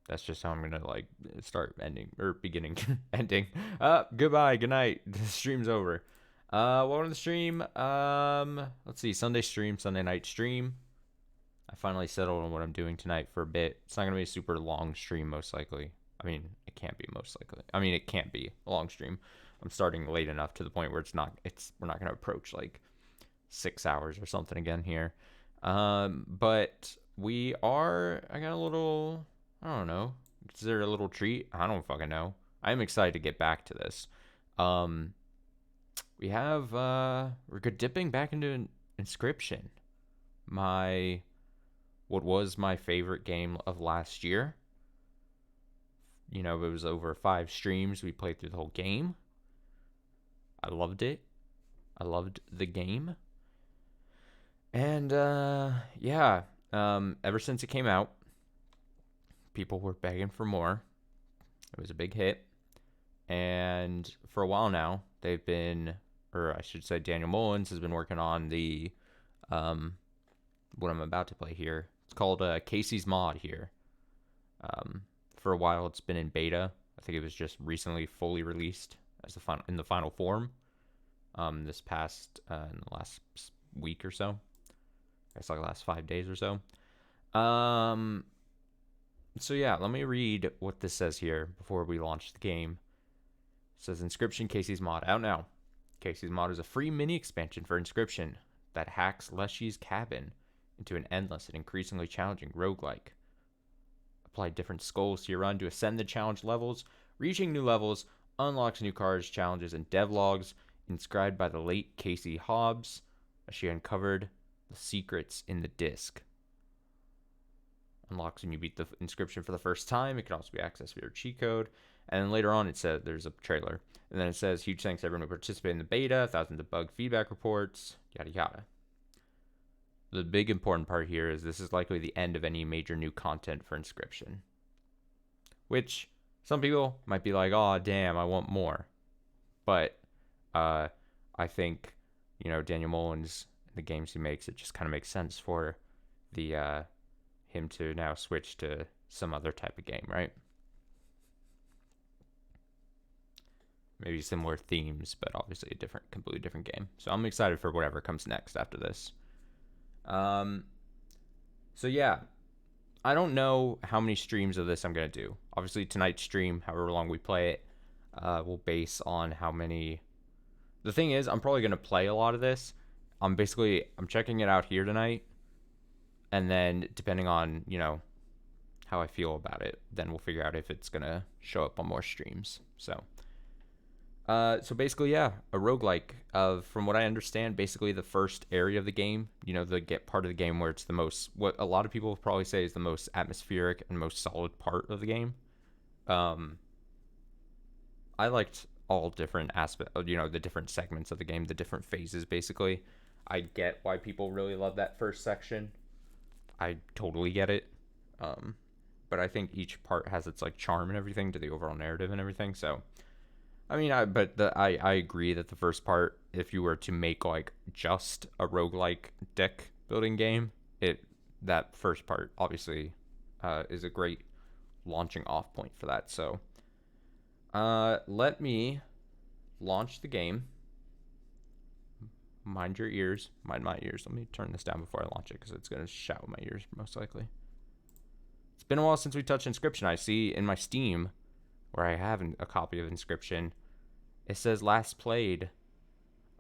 That's just how I'm gonna like start ending or beginning ending. Goodbye, good night. The stream's over. Welcome to the stream. Let's see, Sunday stream, Sunday night stream. I finally settled on what I'm doing tonight for a bit. It's not gonna be a super long stream, most likely. I mean, it can't be most likely. I mean, it can't be a long stream. I'm starting late enough to the point where it's not. We're not gonna approach like 6 hours or something again here. But we are. I got a little. I don't know. Is there a little treat? I don't fucking know. I'm excited to get back to this. Um, we have. We're good dipping back into Inscryption. My what was my favorite game of last year. You know, it was over 5 streams. We played through the whole game. I loved it. I loved the game. And yeah, ever since it came out, people were begging for more. It was a big hit. And for a while now, they've been, or I should say, Daniel Mullins has been working on the, what I'm about to play here. It's called Kaycee's Mod here. For a while, it's been in beta. I think it was just recently fully released as in the final form. This past in the last week or so. I guess like the last 5 days or so. So yeah, let me read what this says here before we launch the game. It says Inscryption Kaycee's Mod out now. Kaycee's Mod is a free mini expansion for Inscryption that hacks Leshy's cabin into an endless and increasingly challenging roguelike. Apply different skulls to your run to ascend the challenge levels. Reaching new levels unlocks new cards, challenges, and devlogs inscribed by the late Kaycee Hobbs as she uncovered the secrets in the disc. Unlocks when you beat the Inscryption for the first time. It can also be accessed via cheat code. And then later on, it says there's a trailer. And then it says, huge thanks to everyone who participated in the beta, thousands of bug feedback reports, yada yada. The big important part here is this is likely the end of any major new content for Inscryption. Which some people might be like, oh, damn, I want more. But I think, you know, Daniel Mullins, the games he makes, it just kind of makes sense for the him to now switch to some other type of game, right? Maybe similar themes, but obviously a completely different game. So I'm excited for whatever comes next after this. So yeah, I don't know how many streams of this I'm gonna do. Obviously tonight's stream, however long we play it, will base on how many. The thing is, I'm probably gonna play a lot of this. I'm checking it out here tonight, and then depending on, you know, how I feel about it, then we'll figure out if it's gonna show up on more streams. So basically, yeah, a roguelike of, from what I understand, basically the first area of the game, you know, the get part of the game where it's the most, what a lot of people probably say is the most atmospheric and most solid part of the game. I liked all different aspects, you know, the different segments of the game, the different phases, basically. I get why people really love that first section. I totally get it. But I think each part has its like charm and everything to the overall narrative and everything. So, I mean, I agree that the first part, if you were to make like just a roguelike deck building game, that first part obviously is a great launching off point for that. So, let me launch the game. Mind your ears. Mind my ears. Let me turn this down before I launch it because it's going to shout in my ears most likely. It's been a while since we touched Inscryption. I see in my Steam, where I have a copy of Inscryption, it says last played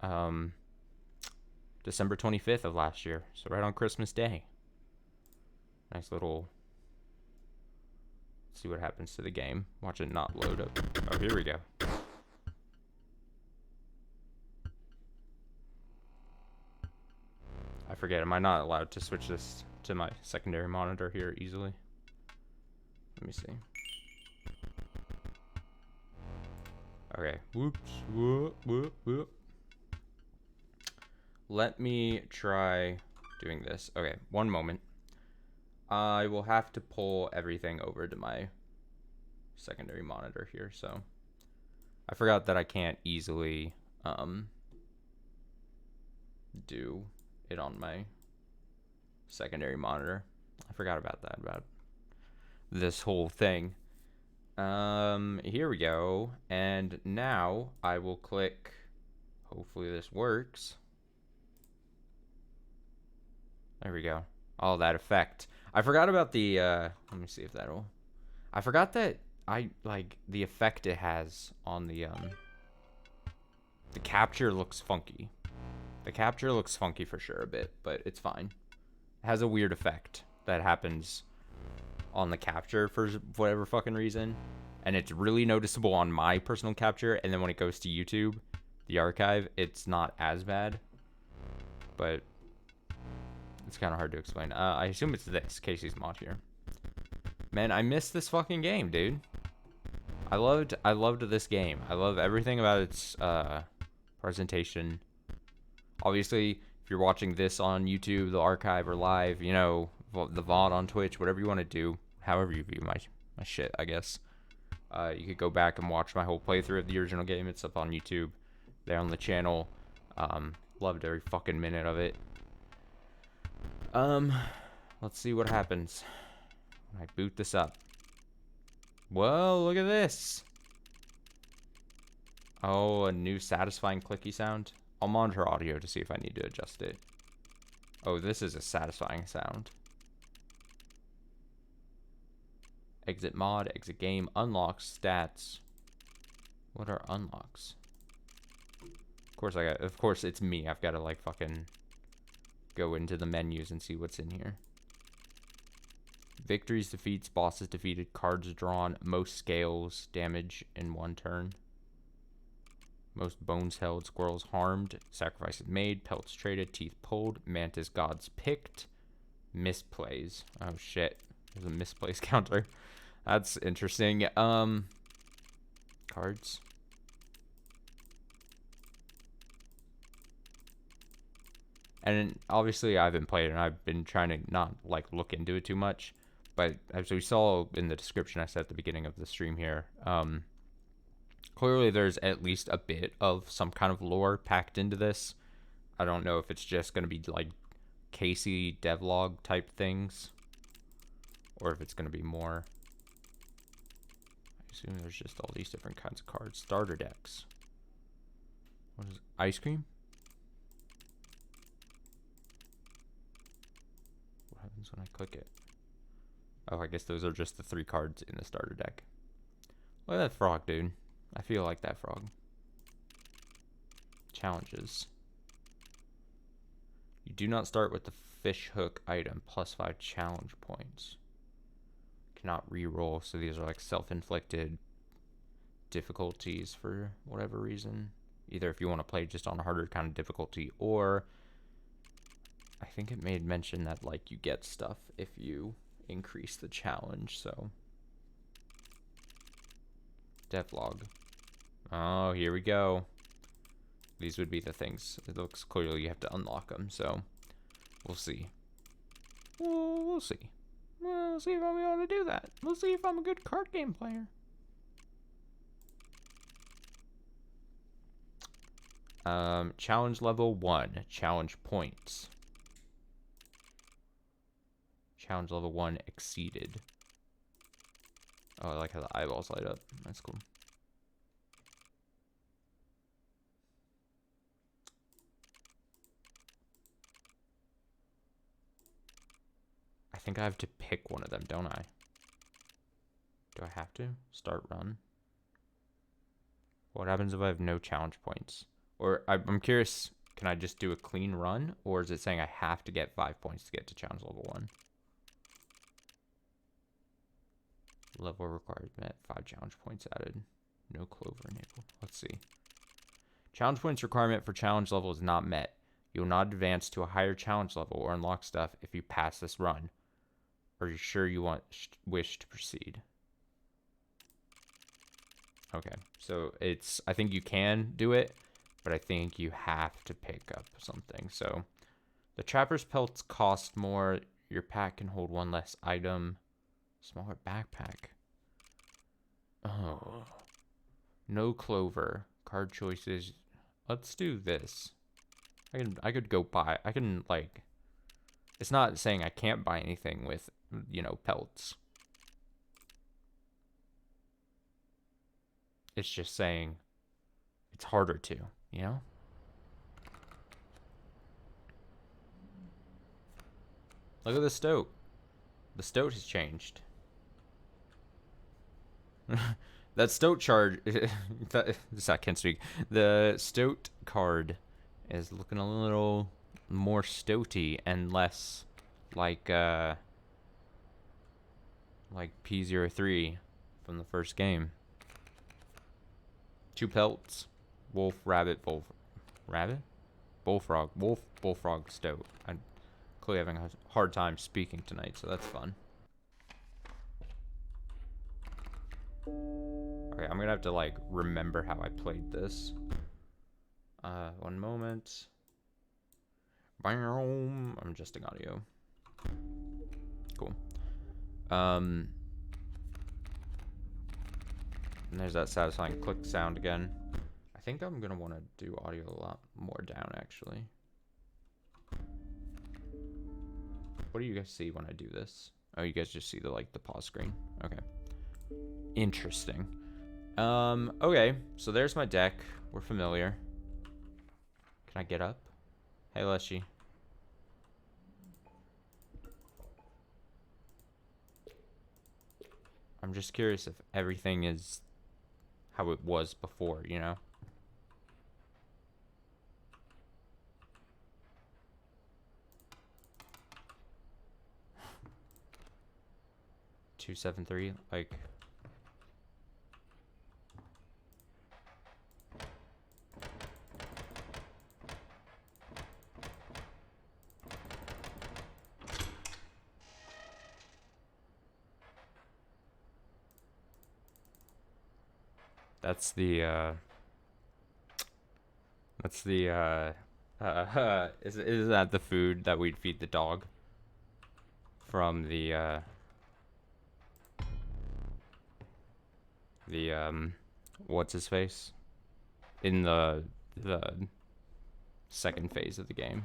December 25th of last year. So right on Christmas Day. Nice little... Let's see what happens to the game. Watch it not load up. Oh, here we go. I forget, am I not allowed to switch this to my secondary monitor here easily? Let me see. Okay. Whoops. Whoop, whoop, whoop. Let me try doing this. Okay, one moment. I will have to pull everything over to my secondary monitor here, so I forgot that I can't easily do it on my secondary monitor. I forgot about that. this whole thing. Here we go. And now I will click. Hopefully this works. There we go. Oh, that effect. I forgot about the, let me see if that'll... I forgot that I, like, the effect it has on the capture looks funky. The capture looks funky for sure a bit, but it's fine. It has a weird effect that happens on the capture for whatever fucking reason. And it's really noticeable on my personal capture, and then when it goes to YouTube, the archive, it's not as bad. But it's kind of hard to explain. I assume it's this. Kaycee's mod here. Man, I missed this fucking game, dude. I loved this game. I love everything about its presentation. Obviously, if you're watching this on YouTube, the archive, or live, you know, the VOD on Twitch, whatever you want to do, however you view my shit, I guess. You could go back and watch my whole playthrough of the original game. It's up on YouTube, there on the channel. Loved every fucking minute of it. Let's see what happens when I boot this up. Whoa, look at this. Oh, a new satisfying clicky sound. I'll monitor audio to see if I need to adjust it. Oh, this is a satisfying sound. Exit mod, exit game, unlocks, stats. What are unlocks? Of course it's me. I've got to like fucking go into the menus and see what's in here. Victories, defeats, bosses defeated, cards drawn, most scales, damage in one turn. Most bones held, squirrels harmed, sacrifices made, pelts traded, teeth pulled, mantis gods picked, misplays. Oh shit, there's a misplays counter. That's interesting. Cards. And obviously I haven't played it, and I've been trying to not like look into it too much. But as we saw in the description I said at the beginning of the stream here, clearly there's at least a bit of some kind of lore packed into this. I don't know if it's just going to be like Kaycee devlog type things, or if it's going to be more. I assume there's just all these different kinds of cards. Starter decks. What is it? Ice cream? What happens when I click it? Oh, I guess those are just the 3 cards in the starter deck. Look at that frog, dude. I feel like that frog. Challenges. You do not start with the fish hook item. +5 challenge points. Cannot re-roll, so these are like self-inflicted difficulties for whatever reason. Either if you want to play just on a harder kind of difficulty, or I think it made mention that like you get stuff if you increase the challenge. So devlog. Oh, here we go. These would be the things. It looks clearly you have to unlock them, so we'll see. We'll see. We'll see if I'm able to do that. We'll see if I'm a good card game player. Challenge level 1. Challenge points. Challenge level 1 exceeded. Oh, I like how the eyeballs light up. That's cool. I think I have to pick one of them, don't I? Do I have to? Start run. What happens if I have no challenge points? Or I'm curious, can I just do a clean run? Or is it saying I have to get 5 points to get to challenge level 1? Level required met. 5 challenge points added. No clover enabled. Let's see. Challenge points requirement for challenge level is not met. You will not advance to a higher challenge level or unlock stuff if you pass this run. Are you sure you wish to proceed? Okay, so it's, I think you can do it, but I think you have to pick up something. So the trapper's pelts cost more. Your pack can hold 1 less item. Smaller backpack. Oh. No clover. Card choices. Let's do this. I could go buy. I can like. It's not saying I can't buy anything with, you know, pelts. It's just saying it's harder to, you know? Look at the stoat. The stoat has changed. That stoat charge. I can't speak. The stoat card is looking a little more stoaty and less like P03 from the first game. 2 pelts. Wolf, rabbit, rabbit? Bullfrog. Wolf, bullfrog, stoat. I'm clearly having a hard time speaking tonight, so that's fun. Okay, I'm gonna have to like remember how I played this. One moment. I'm adjusting audio. Cool. And there's that satisfying click sound again. I think I'm gonna want to do audio a lot more down actually. What do you guys see when I do this? Oh, you guys just see the like the pause screen. Okay. Interesting. Okay, so there's my deck. We're familiar. Can I get up? Hey, Leshy. I'm just curious if everything is how it was before, you know? $273, like... That's the, is that the food that we'd feed the dog? From the, what's his face? In the second phase of the game.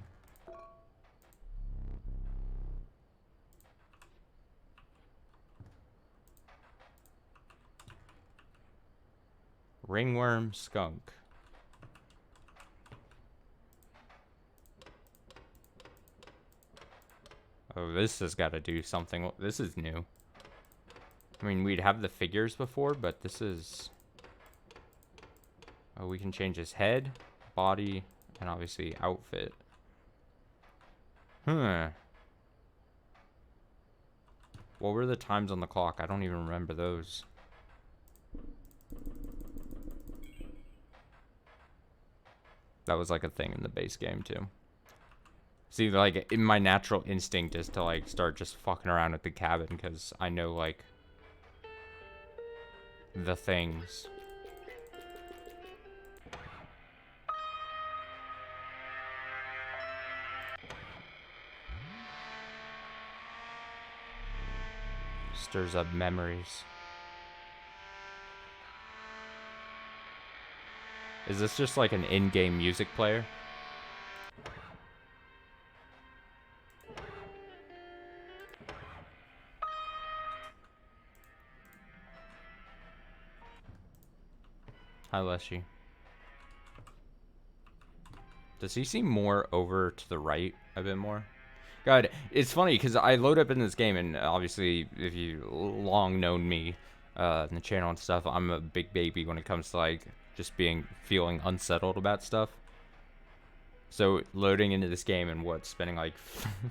Ringworm skunk. Oh, this has got to do something. This is new. I mean, we'd have the figures before, but this is... Oh, we can change his head, body, and obviously outfit. Huh. What were the times on the clock? I don't even remember those. That was like a thing in the base game too. See, like, my natural instinct is to like start just fucking around with the cabin because I know like the things. Stirs up memories. Is this just like an in-game music player? Hi, Leshy. Does he seem more over to the right a bit more? God, it's funny because I load up in this game, and obviously, if you long known me in the channel and stuff, I'm a big baby when it comes to like just feeling unsettled about stuff. So loading into this game and spending like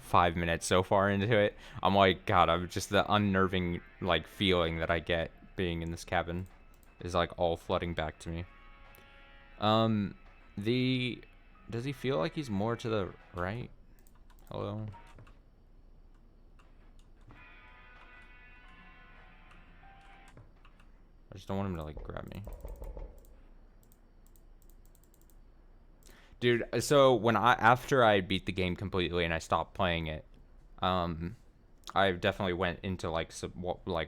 5 minutes so far into it, I'm like, God, I'm just the unnerving like feeling that I get being in this cabin is like all flooding back to me. Does he feel like he's more to the right? Hello? I just don't want him to like grab me. Dude, so after I beat the game completely and I stopped playing it, I definitely went into like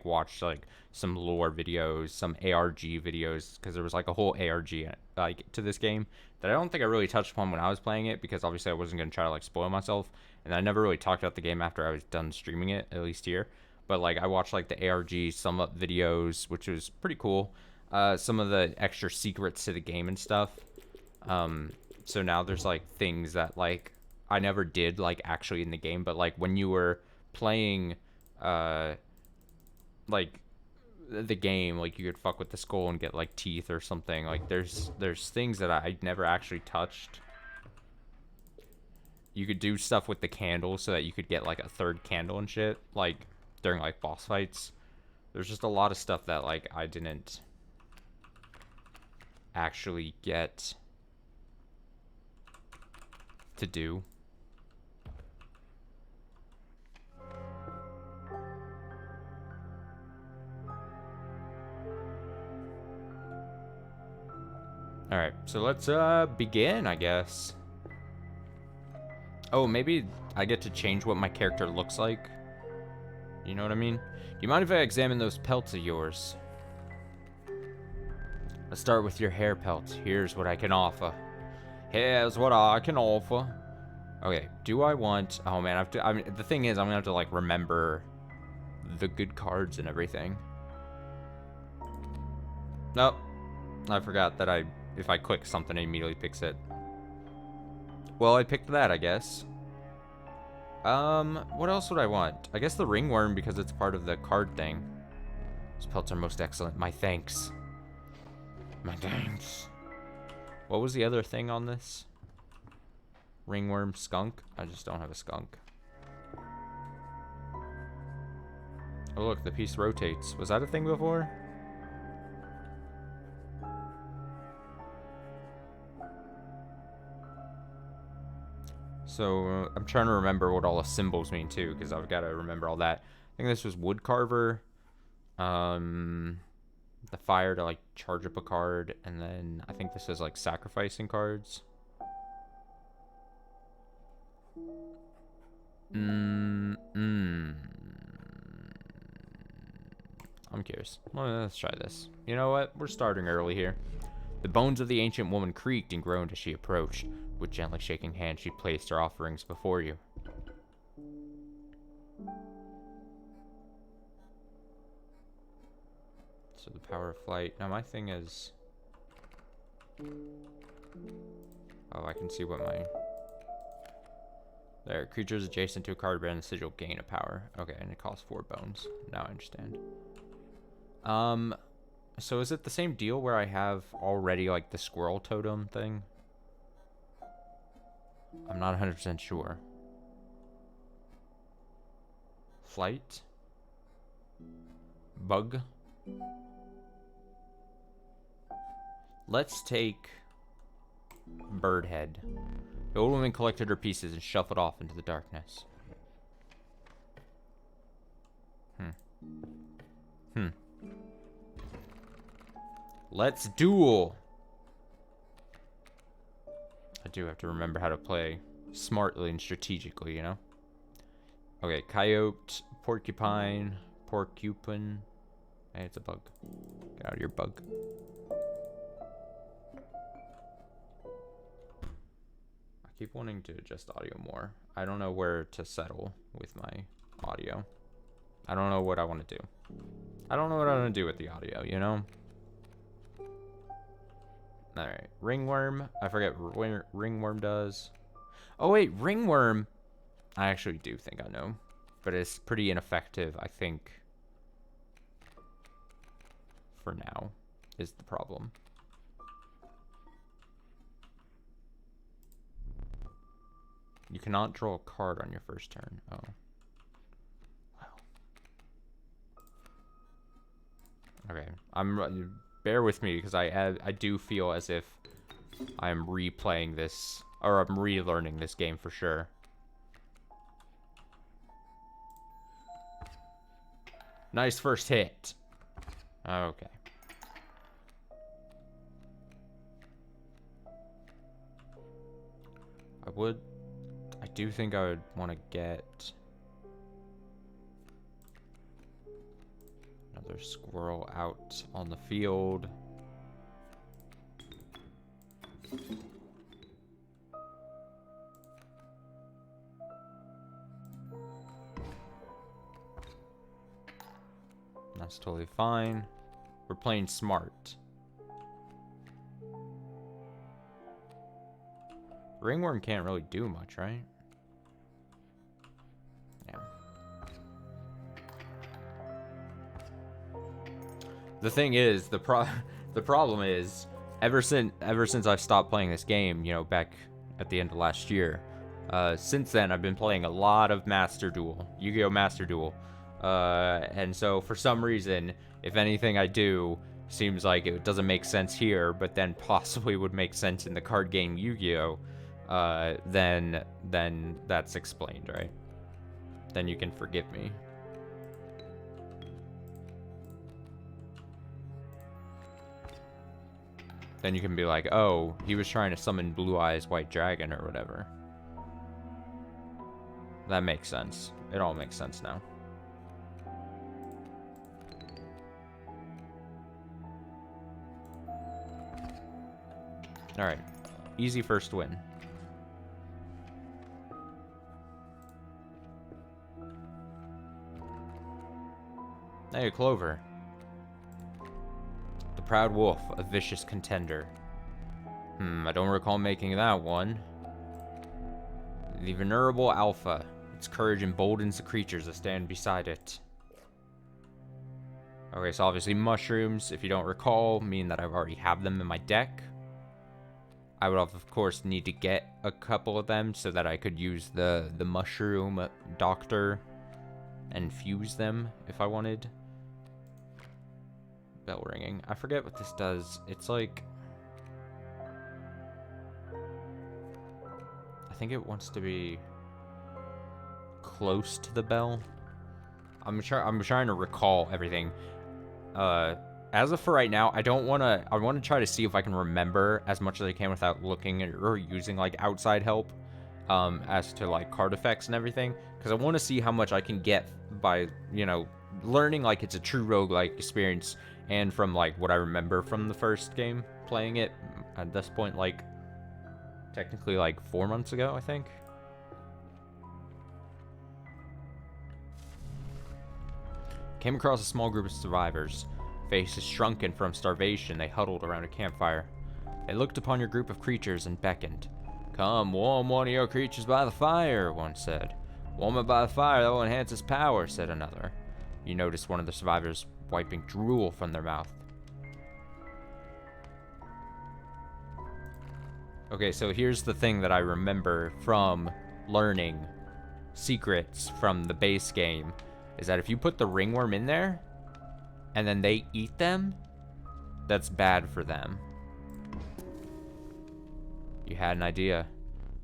watched like some lore videos, some ARG videos, because there was like a whole ARG like to this game that I don't think I really touched upon when I was playing it, because obviously I wasn't gonna try to like spoil myself, and I never really talked about the game after I was done streaming it, at least here. But like I watched like the ARG sum up videos, which was pretty cool. some of the extra secrets to the game and stuff. So now there's like things that like I never did like actually in the game, but like when you were playing like the game, like you could fuck with the skull and get like teeth or something. Like there's things that I never actually touched. You could do stuff with the candle so that you could get like a third candle and shit, like during like boss fights. There's just a lot of stuff that like I didn't actually get to do. Alright, so let's begin, I guess. Oh, maybe I get to change what my character looks like. You know what I mean? Do you mind if I examine those pelts of yours? Let's start with your hair pelts. Here's what I can offer. Here's what I can offer. Okay, do I want... Oh, man, I mean, the thing is, I'm gonna have to, like, remember the good cards and everything. Nope. I forgot that if I click something, it immediately picks it. Well, I picked that, I guess. What else would I want? I guess the ringworm, because it's part of the card thing. These pelts are most excellent. My thanks. My thanks. What was the other thing on this? Ringworm, skunk? I just don't have a skunk. Oh, look, the piece rotates. Was that a thing before? So, I'm trying to remember what all the symbols mean, too, because I've got to remember all that. I think this was woodcarver. The fire to, like, charge up a card. And then I think this is, like, sacrificing cards. I'm curious. Well, let's try this. You know what? We're starting early here. The bones of the ancient woman creaked and groaned as she approached. With gently shaking hands, she placed her offerings before you. So the power of flight. Now my thing is... Oh, I can see what my... There, creatures adjacent to a card bearing the sigil gain a power. Okay, and it costs 4 bones. Now I understand. So is it the same deal where I have already, like, the squirrel totem thing? I'm not 100% sure. Flight? Bug? Let's take bird head. The old woman collected her pieces and shuffled off into the darkness. Let's duel! I do have to remember how to play smartly and strategically, you know? Okay, coyote, porcupine. Hey, it's a bug. Get out of your bug. I keep wanting to adjust audio more. I don't know where to settle with my audio. I don't know what I want to do. I don't know what I want to do with the audio, you know? Alright, ringworm. I forget what ringworm does. Oh wait, ringworm. I actually do think I know. But it's pretty ineffective, I think. For now, is the problem. You cannot draw a card on your first turn. Oh. Wow. Okay, bear with me because I do feel as if I'm replaying this, or I'm relearning this game for sure. Nice first hit. Okay. I do think I would want to get another squirrel out on the field. That's totally fine. We're playing smart. Ringworm can't really do much, right? Yeah. The thing is, the problem is, ever since I've stopped playing this game, you know, back at the end of last year, since then I've been playing a lot of Master Duel, Yu-Gi-Oh! Master Duel, and so for some reason, if anything I do seems like it doesn't make sense here, but then possibly would make sense in the card game Yu-Gi-Oh, then that's explained, right? Then you can forgive me. Then you can be like, oh, he was trying to summon Blue Eyes White Dragon or whatever. That makes sense. It all makes sense now. Alright. Easy first win. Hey, Clover. The Proud Wolf, a vicious contender. I don't recall making that one. The Venerable Alpha. Its courage emboldens the creatures that stand beside it. Okay, so obviously mushrooms, if you don't recall, mean that I already have them in my deck. I would, of course, need to get a couple of them so that I could use the mushroom doctor and fuse them if I wanted. Bell ringing. I forget what this does. It's like... I think it wants to be close to the bell. I'm trying to recall everything. As of for right now, I want to try to see if I can remember as much as I can without looking at, or using like outside help, as to like card effects and everything, because I want to see how much I can get by, you know, learning like it's a true roguelike experience, and from like what I remember from the first game, playing it at this point, like technically like 4 months ago, I think. Came across a small group of survivors. Faces shrunken from starvation, they huddled around a campfire. They looked upon your group of creatures and beckoned. Come, warm one of your creatures by the fire, one said. Warm it by the fire, that will enhance its power, said another. You noticed one of the survivors wiping drool from their mouth. Okay, so here's the thing that I remember from learning secrets from the base game, is that if you put the ringworm in there, and then they eat them, that's bad for them. You had an idea.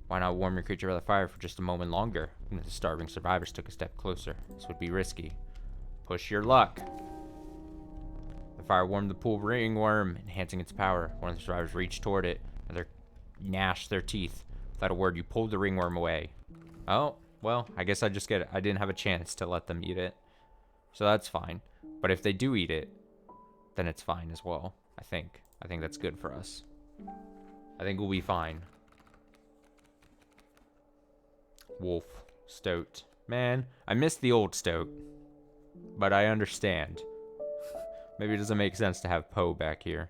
Why not warm your creature by the fire for just a moment longer? The starving survivors took a step closer. This would be risky. Push your luck. The fire warmed the pool ringworm, enhancing its power. One of the survivors reached toward it, and they gnashed their teeth. Without a word, you pulled the ringworm away. Oh, well, I guess I didn't have a chance to let them eat it. So that's fine. But if they do eat it, then it's fine as well, I think. I think that's good for us. I think we'll be fine. Wolf. Stoat. Man, I miss the old Stoat. But I understand. Maybe it doesn't make sense to have Poe back here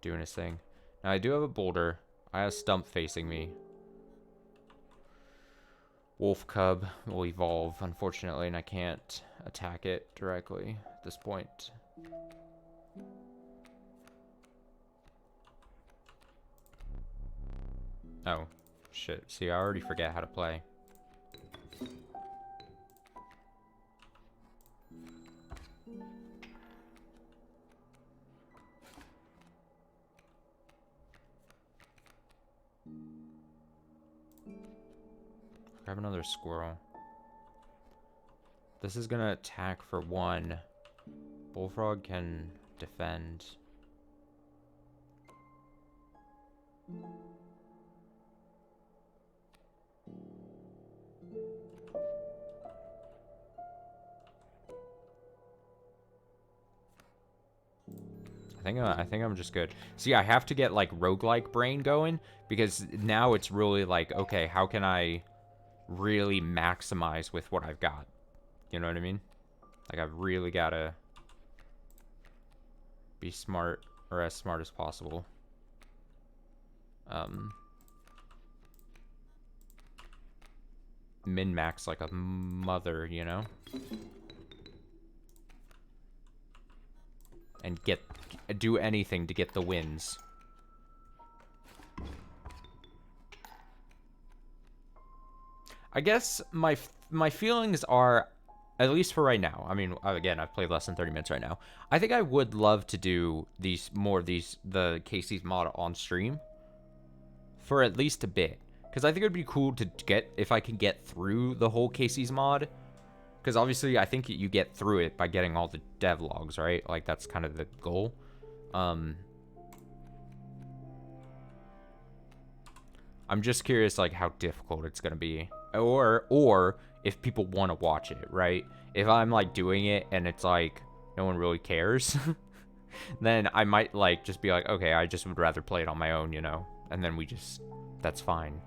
doing his thing. Now, I do have a boulder. I have a stump facing me. Wolf Cub will evolve, unfortunately, and I can't attack it directly at this point. Oh, shit. See, I already forget how to play. Grab another squirrel. This is gonna attack for 1. Bullfrog can defend. I think I'm just good. See, I have to get like roguelike brain going, because now it's really like, okay, how can I really maximize with what I've got? You know what I mean? Like, I've really gotta be smart, or as smart as possible. min-max like a mother, you know? And do anything to get the wins. I guess my feelings are, at least for right now. I mean, again, I've played less than 30 minutes right now. I think I would love to do the Kaycee's mod on stream for at least a bit, because I think it would be cool to get, if I can get through the whole Kaycee's mod, because obviously I think you get through it by getting all the devlogs, right? Like, that's kind of the goal. I'm just curious, like, how difficult it's gonna be, or if people want to watch it, right? If I'm like doing it and it's like no one really cares, then I might like just be like, okay, I just would rather play it on my own, you know? And then that's fine.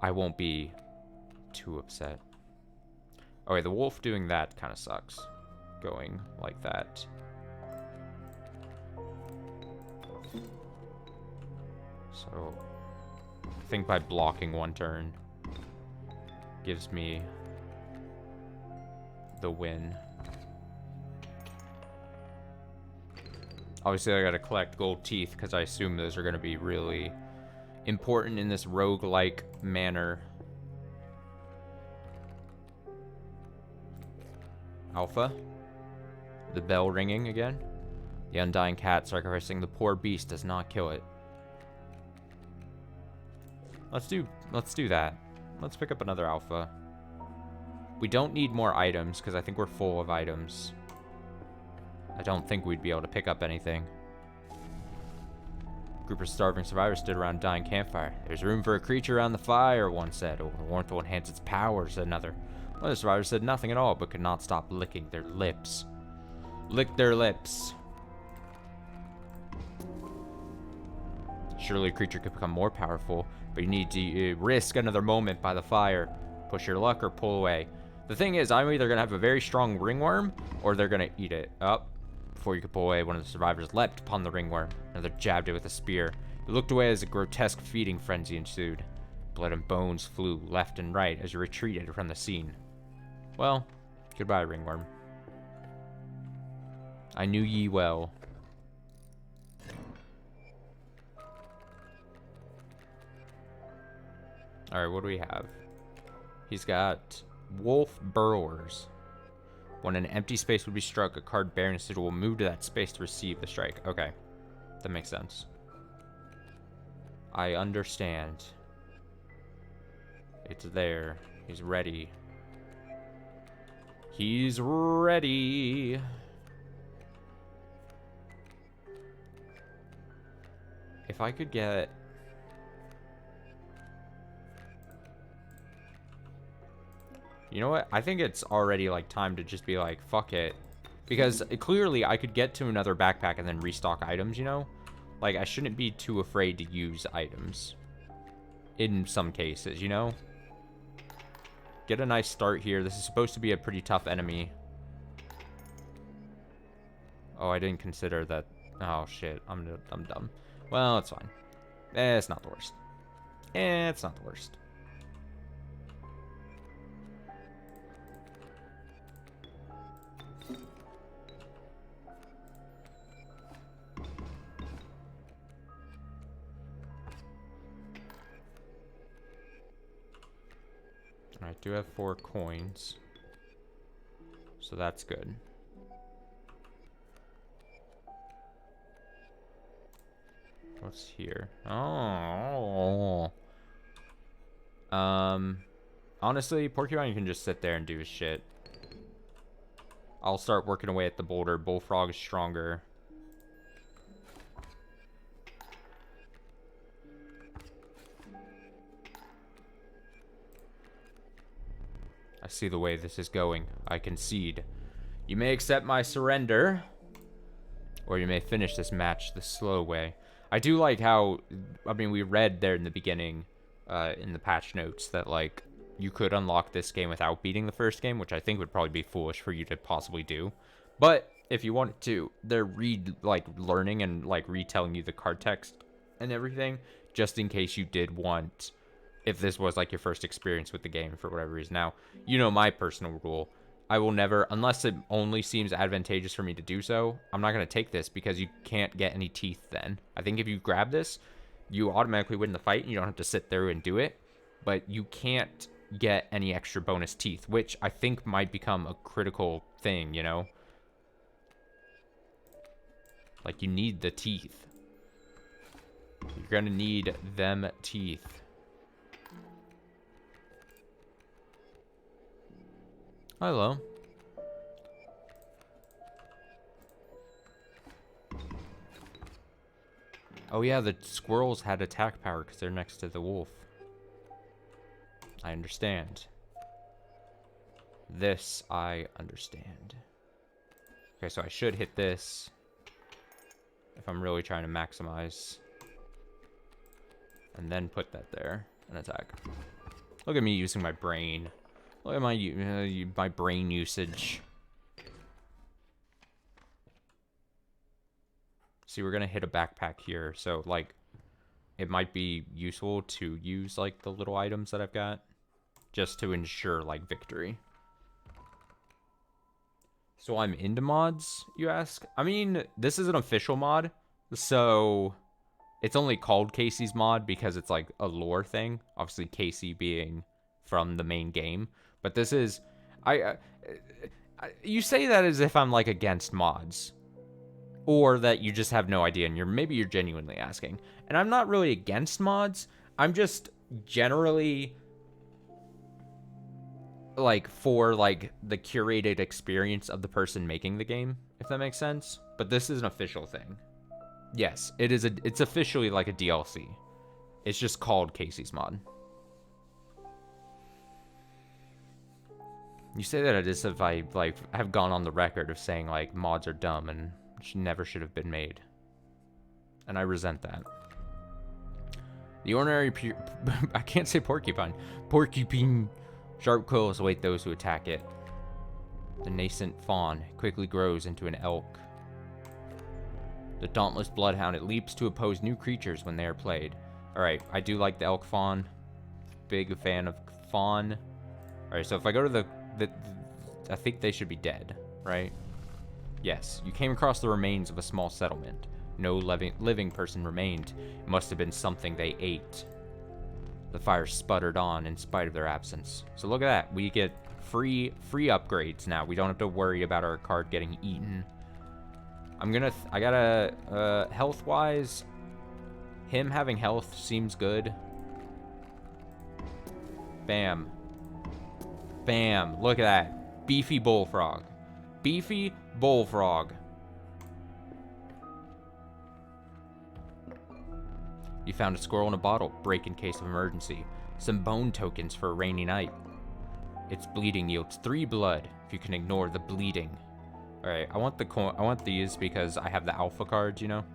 I won't be too upset. Okay, the wolf doing that kind of sucks. Going like that. So I think by blocking one turn gives me the win. Obviously, I gotta collect gold teeth because I assume those are gonna be really important in this roguelike manner. Alpha. The bell ringing again. The undying cat sacrificing the poor beast does not kill it. Let's do that. Let's pick up another alpha. We don't need more items, because I think we're full of items. I don't think we'd be able to pick up anything. A group of starving survivors stood around a dying campfire. There's room for a creature around the fire, one said. Oh, the warmth will enhance its power, said another. One of the survivors said nothing at all, but could not stop licking their lips. Lick their lips. Surely a creature could become more powerful, but you need to risk another moment by the fire. Push your luck or pull away. The thing is, I'm either going to have a very strong ringworm, or they're going to eat it. Up. Before you could pull away, one of the survivors leapt upon the ringworm. Another jabbed it with a spear. He looked away as a grotesque feeding frenzy ensued. Blood and bones flew left and right as you retreated from the scene. Well, goodbye, ringworm. I knew ye well. Alright, what do we have? He's got Wolf Burrowers. When an empty space would be struck, a card bearing a sigil will move to that space to receive the strike. Okay. That makes sense. I understand. It's there. He's ready. He's ready. If I could get... You know what? I think it's already like time to just be like, fuck it. Because clearly I could get to another backpack and then restock items, you know? Like, I shouldn't be too afraid to use items. In some cases, you know? Get a nice start here. This is supposed to be a pretty tough enemy. Oh, I didn't consider that. Oh, shit. I'm dumb. Well, it's fine. It's not the worst. It's not the worst. I do have 4 coins, so that's good. What's here? Oh. Honestly, Porcupine can just sit there and do his shit. I'll start working away at the boulder. Bullfrog is stronger. I see the way this is going. I concede. You may accept my surrender, or you may finish this match the slow way. I do like how, I mean, we read there in the beginning, in the patch notes, that, like, you could unlock this game without beating the first game, which I think would probably be foolish for you to possibly do. But if you wanted to, they're learning and, like, retelling you the card text and everything, just in case you did want if this was like your first experience with the game for whatever reason. Now, you know my personal rule. I will never, unless it only seems advantageous for me to do so, I'm not going to take this because you can't get any teeth then. I think if you grab this, you automatically win the fight and you don't have to sit there and do it. But you can't get any extra bonus teeth, which I think might become a critical thing, you know? Like, you need the teeth. You're going to need them teeth. Hello. Oh yeah, the squirrels had attack power because they're next to the wolf. I understand. This I understand. Okay, so I should hit this if I'm really trying to maximize. And then put that there and attack. Look at me using my brain. Look at my brain usage. See, we're gonna hit a backpack here, so like, it might be useful to use like the little items that I've got, just to ensure like victory. So I'm into mods, you ask? I mean, this is an official mod, so it's only called Kaycee's mod because it's like a lore thing. Obviously, Kaycee being from the main game. But this is, you say that as if I'm like against mods, or that you just have no idea and maybe you're genuinely asking. And I'm not really against mods. I'm just generally like for like the curated experience of the person making the game, if that makes sense. But this is an official thing. Yes, it's officially like a DLC. It's just called Kaycee's mod. You say that as if I like have gone on the record of saying like mods are dumb and never should have been made, and I resent that. The ordinary I can't say porcupine. Porcupine sharp quills await those who attack it. The nascent fawn quickly grows into an elk. The dauntless bloodhound, it leaps to oppose new creatures when they are played. All right, I do like the elk fawn. Big fan of fawn. All right, so if I go to the I think they should be dead, right? Yes, you came across the remains of a small settlement. No living person remained. It must have been something they ate. The fire sputtered on in spite of their absence. So look at that. We get free upgrades now. We don't have to worry about our card getting eaten. I gotta, health-wise, him having health seems good. Bam. Bam. Look at that. Beefy bullfrog. Beefy bullfrog. You found a squirrel in a bottle. Break in case of emergency. Some bone tokens for a rainy night. Its bleeding yields 3 blood if you can ignore the bleeding. Alright, I want these because I have the alpha cards, you know?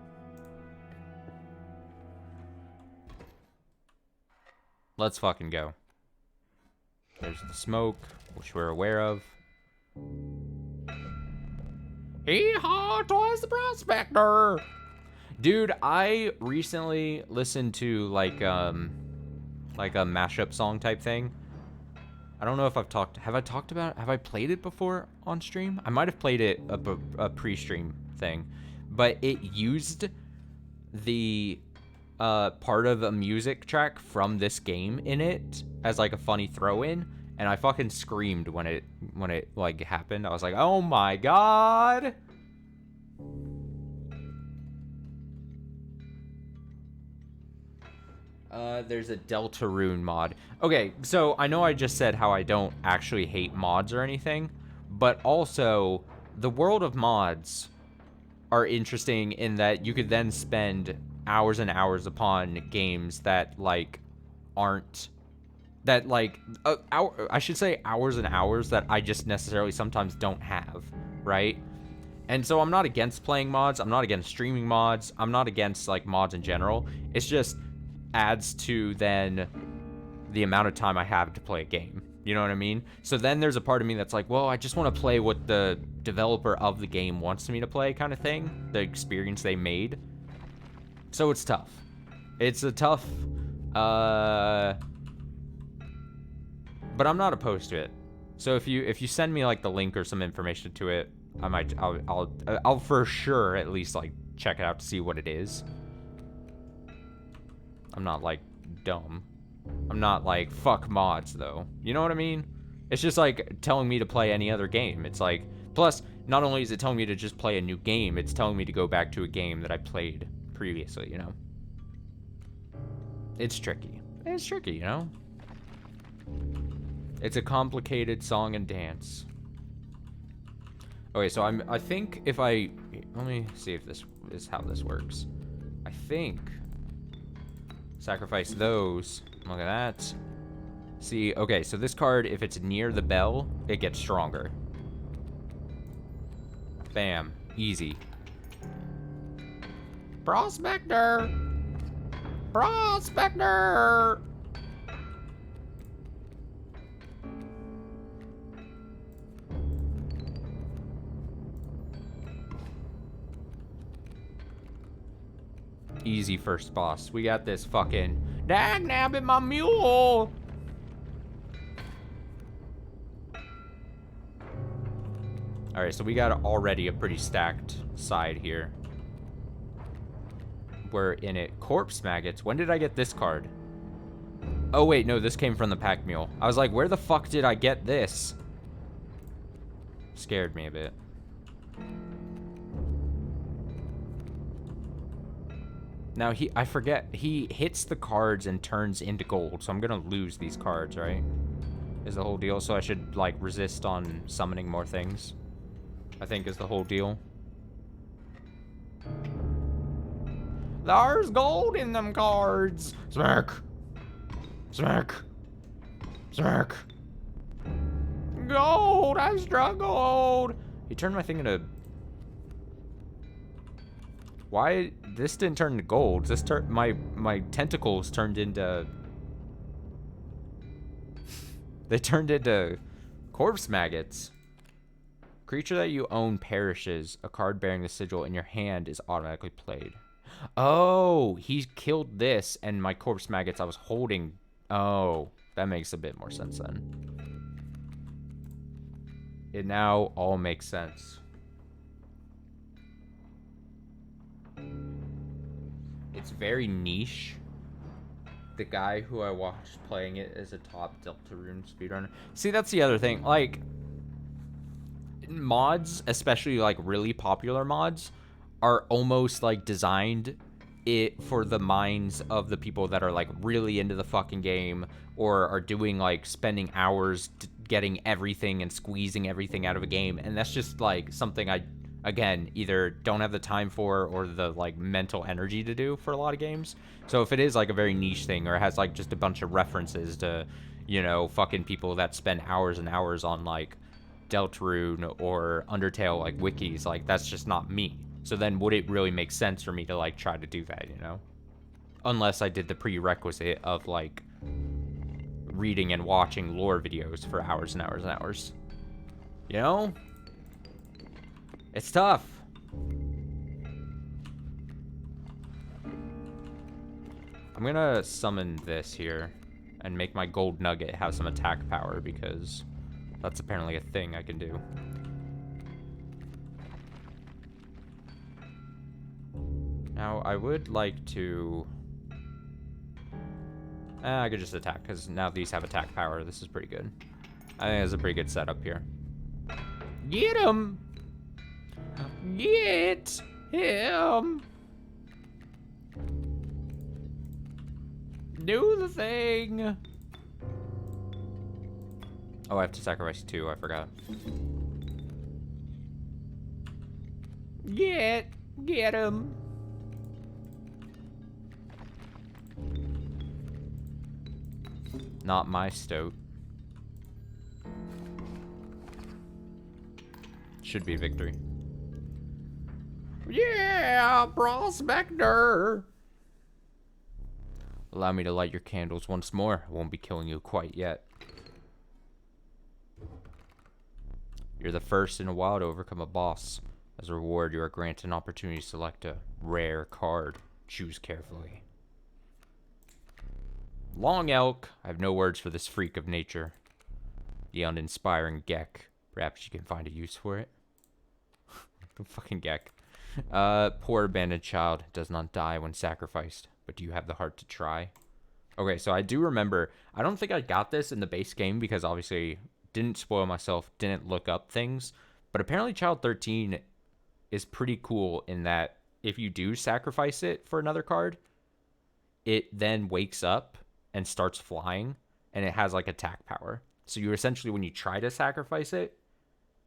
Let's fucking go. There's the smoke, which we're aware of. Hee-haw, twice the prospector! Dude, I recently listened to like a mashup song type thing. I don't know if have I played it before on stream? I might have played it a pre-stream thing, but it used the part of a music track from this game in it as like a funny throw-in, and I fucking screamed when it like happened. I was like, oh my god. There's a Deltarune mod. Okay, so I know I just said how I don't actually hate mods or anything, but also the world of mods are interesting in that you could then spend hours and hours upon games that like aren't that like I should say hours and hours that I just necessarily sometimes don't have, right? And so I'm not against playing mods. I'm not against streaming mods. I'm not against like mods in general. It's just adds to then the amount of time I have to play a game. You know what I mean? So then there's a part of me that's like, well, I just want to play what the developer of the game wants me to play kind of thing. The experience they made. So it's tough. It's a tough but I'm not opposed to it. So if you send me like the link or some information to it, I'll for sure at least like check it out to see what it is. I'm not like dumb. I'm not like fuck mods though. You know what I mean? It's just like telling me to play any other game. It's like, plus not only is it telling me to just play a new game, it's telling me to go back to a game that I played previously, you know? It's tricky. It's tricky, you know? It's a complicated song and dance. Okay, so I think if let me see if this is how this works. I think sacrifice those. Look at that. See, okay, so this card, if it's near the bell, it gets stronger. Bam. Easy. Prospector! Prospector! Easy first boss. We got this fucking dag nabbit my mule. Alright, so we got already a pretty stacked side here. We're in it. Corpse maggots. When did I get this card? Oh wait, no, this came from the pack mule. I was like, where the fuck did I get this? Scared me a bit. Now, I forget, he hits the cards and turns into gold, so I'm gonna lose these cards, right? Is the whole deal, so I should, like, resist on summoning more things, I think is the whole deal. There's gold in them cards! Smack! Smack! Smack! Gold! I struck gold! He turned my thing into... Why? This didn't turn into gold. This my tentacles turned into... They turned into corpse maggots. Creature that you own perishes. A card bearing the sigil in your hand is automatically played. Oh, he killed this and my corpse maggots I was holding. Oh, that makes a bit more sense then. It now all makes sense. It's very niche. The guy who I watched playing it is a top Deltarune speedrunner. See, that's the other thing. Like, mods, especially like really popular mods, are almost like designed for the minds of the people that are like really into the fucking game or are doing like spending hours getting everything and squeezing everything out of a game. And that's just like something I, again, either don't have the time for or the like mental energy to do for a lot of games. So if it is like a very niche thing or has like just a bunch of references to, you know, fucking people that spend hours and hours on like Deltarune or Undertale like wikis, like that's just not me. So then would it really make sense for me to like try to do that, you know? Unless I did the prerequisite of like reading and watching lore videos for hours and hours and hours. You know? It's tough. I'm gonna summon this here and make my gold nugget have some attack power because that's apparently a thing I can do. Now, I would like to... I could just attack, because now these have attack power. This is pretty good. I think it's a pretty good setup here. Get him! Get him! Do the thing! Oh, I have to sacrifice 2, I forgot. Get him! Not my stoat. Should be victory. Yeah, prospector! Allow me to light your candles once more. I won't be killing you quite yet. You're the first in a while to overcome a boss. As a reward, you are granted an opportunity to select a rare card. Choose carefully. Long elk. I have no words for this freak of nature. The uninspiring Gek. Perhaps you can find a use for it. The fucking Gek. Poor abandoned child does not die when sacrificed, but do you have the heart to try? Okay, so I do remember, I don't think I got this in the base game because obviously didn't spoil myself, didn't look up things, but apparently Child 13 is pretty cool in that if you do sacrifice it for another card, it then wakes up and starts flying, and it has like attack power. So you essentially, when you try to sacrifice it,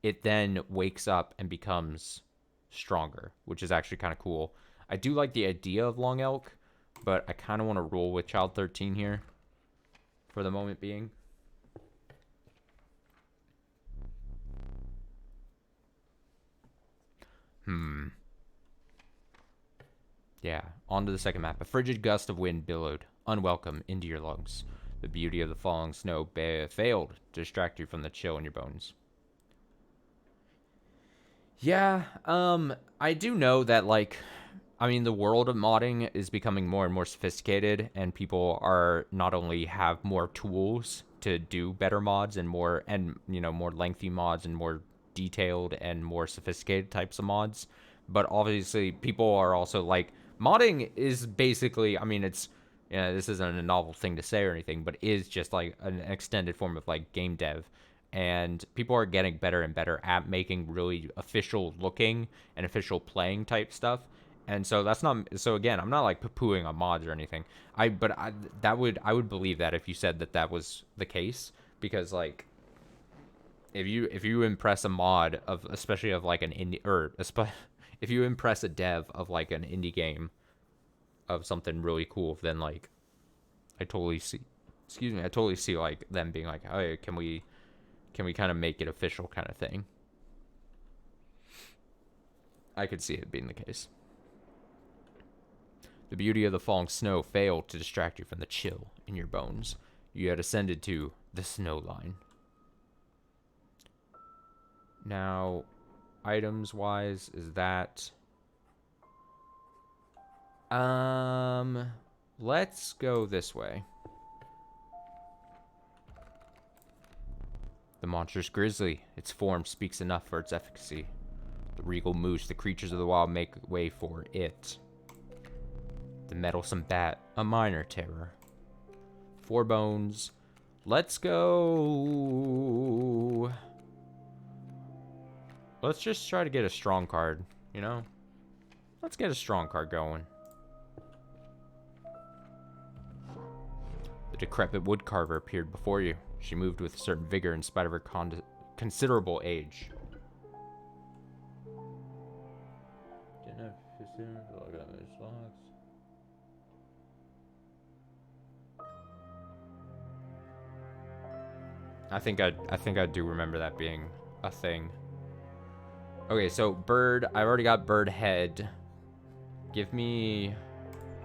it then wakes up and becomes stronger, which is actually kind of cool. I do like the idea of Long Elk, but I kind of want to roll with Child 13 here for the moment being. Yeah, on to the second map. A frigid gust of wind billowed, unwelcome, into your lungs. The beauty of the falling snow failed to distract you from the chill in your bones. Yeah, I do know that, like, I mean, the world of modding is becoming more and more sophisticated, and people are not only have more tools to do better mods and more, and, you know, more lengthy mods and more detailed and more sophisticated types of mods, but obviously people are also like, modding is basically, I mean, it's, yeah, this isn't a novel thing to say or anything, but is just like an extended form of like game dev. And people are getting better and better at making really official looking and official playing type stuff. And so that's not, so again, I'm not like poo-pooing on mods or anything. I would believe that if you said that that was the case, because like if you impress a mod of, especially of like an indie, or if you impress a dev of like an indie game of something really cool, then like I totally see like them being like, "Hey, can we kind of make it official," kind of thing. I could see it being the case. The beauty of the falling snow failed to distract you from the chill in your bones. You had ascended to the snow line. Now, items wise, is that let's go this way. The monstrous grizzly, its form speaks enough for its efficacy. The regal moose, the creatures of the wild make way for it. The meddlesome bat, a minor terror. 4 bones. Let's go. Let's just try to get a strong card, you know? Let's get a strong card going. The decrepit woodcarver appeared before you. She moved with a certain vigor in spite of her considerable age. I think I do remember that being a thing. Okay, so bird, I already got bird head. Give me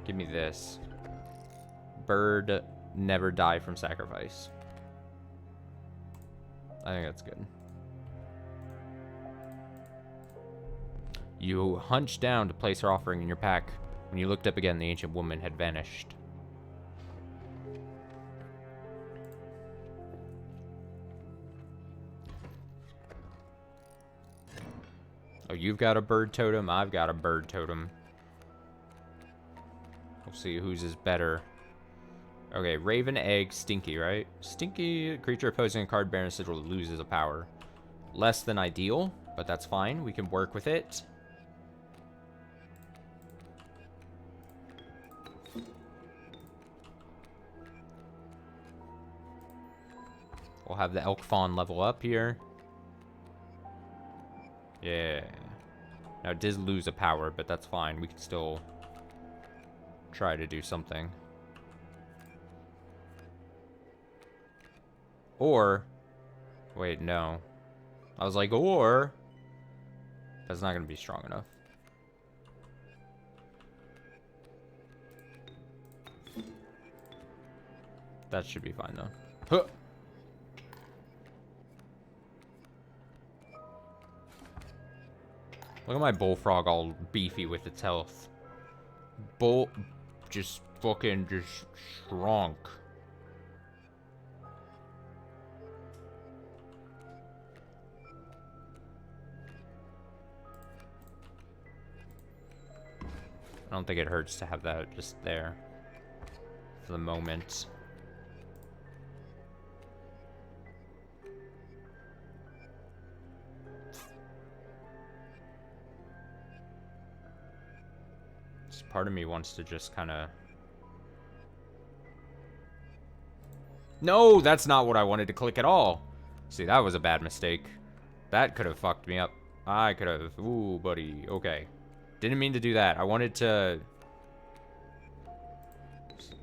this. Bird never die from sacrifice. I think that's good. You hunched down to place her offering in your pack. When you looked up again, the ancient woman had vanished. Oh, you've got a bird totem. I've got a bird totem. We'll see whose is better. Okay, Raven Egg, Stinky, right? Stinky, creature opposing a card bearing sigil loses a power. Less than ideal, but that's fine. We can work with it. We'll have the Elk Fawn level up here. Yeah. Now, it does lose a power, but that's fine. We can still try to do something. Or, wait, no. I was like, or, that's not going to be strong enough. That should be fine, though. Huh. Look at my bullfrog all beefy with its health. Just fucking just shrunk. I don't think it hurts to have that just there for the moment. Just part of me wants to just kind of... No, that's not what I wanted to click at all. See, that was a bad mistake. That could have fucked me up. I could have... Ooh, buddy. Okay. Didn't mean to do that. I wanted to...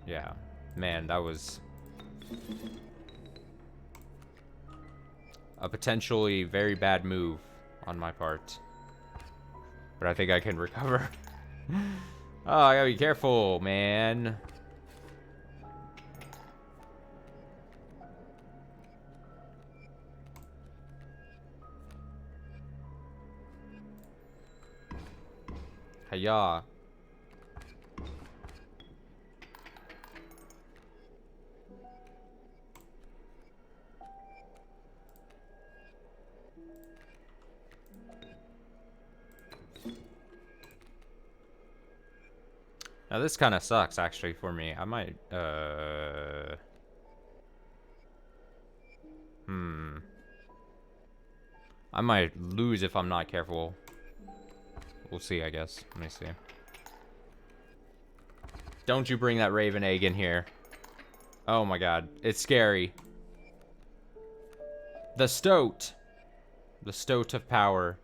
Yeah. Man, that was... a potentially very bad move on my part. But I think I can recover. Oh, I gotta be careful, man. Hiya. Now this kind of sucks actually for me. I might I might lose if I'm not careful. We'll see, I guess. Let me see. Don't you bring that raven egg in here. Oh my god. It's scary. The stoat. The stoat of power.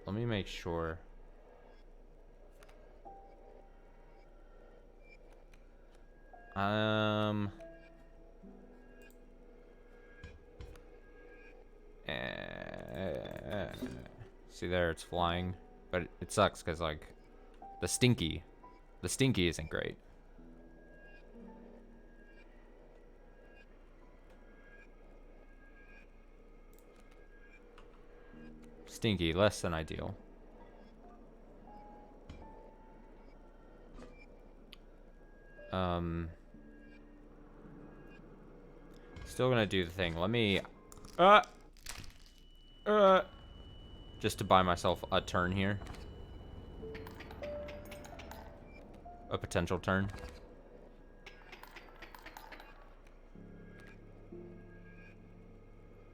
Let me make sure. See there, it's flying, but it sucks because like the stinky isn't great. Stinky, less than ideal. Still gonna do the thing. Let me just to buy myself a turn here. A potential turn.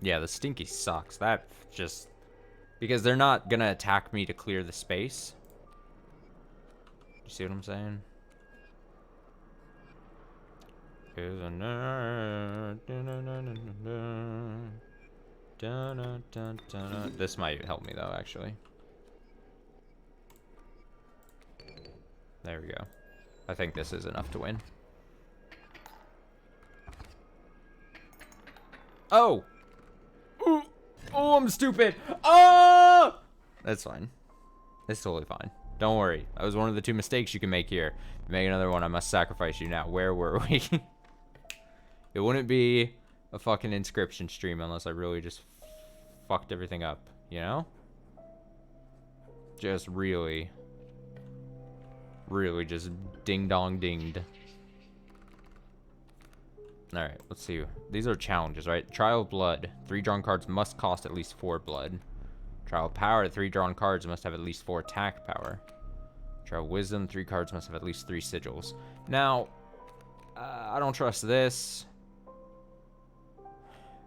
Yeah, the stinky sucks. That just... because they're not gonna attack me to clear the space. You see what I'm saying? Is a nerd. This might help me though, actually. There we go. I think this is enough to win. Oh! Ooh. Oh, I'm stupid. Oh! That's fine. It's totally fine. Don't worry. That was one of the 2 mistakes you can make here. If you make another one, I must sacrifice you now. Where were we? It wouldn't be a fucking Inscryption stream unless I really just fucked everything up, you know? Just really just ding-dong-dinged. Alright, let's see. These are challenges, right? Trial of Blood. 3 drawn cards must cost at least 4 blood. Trial of Power. 3 drawn cards must have at least 4 attack power. Trial of Wisdom. 3 cards must have at least 3 sigils. Now, I don't trust this.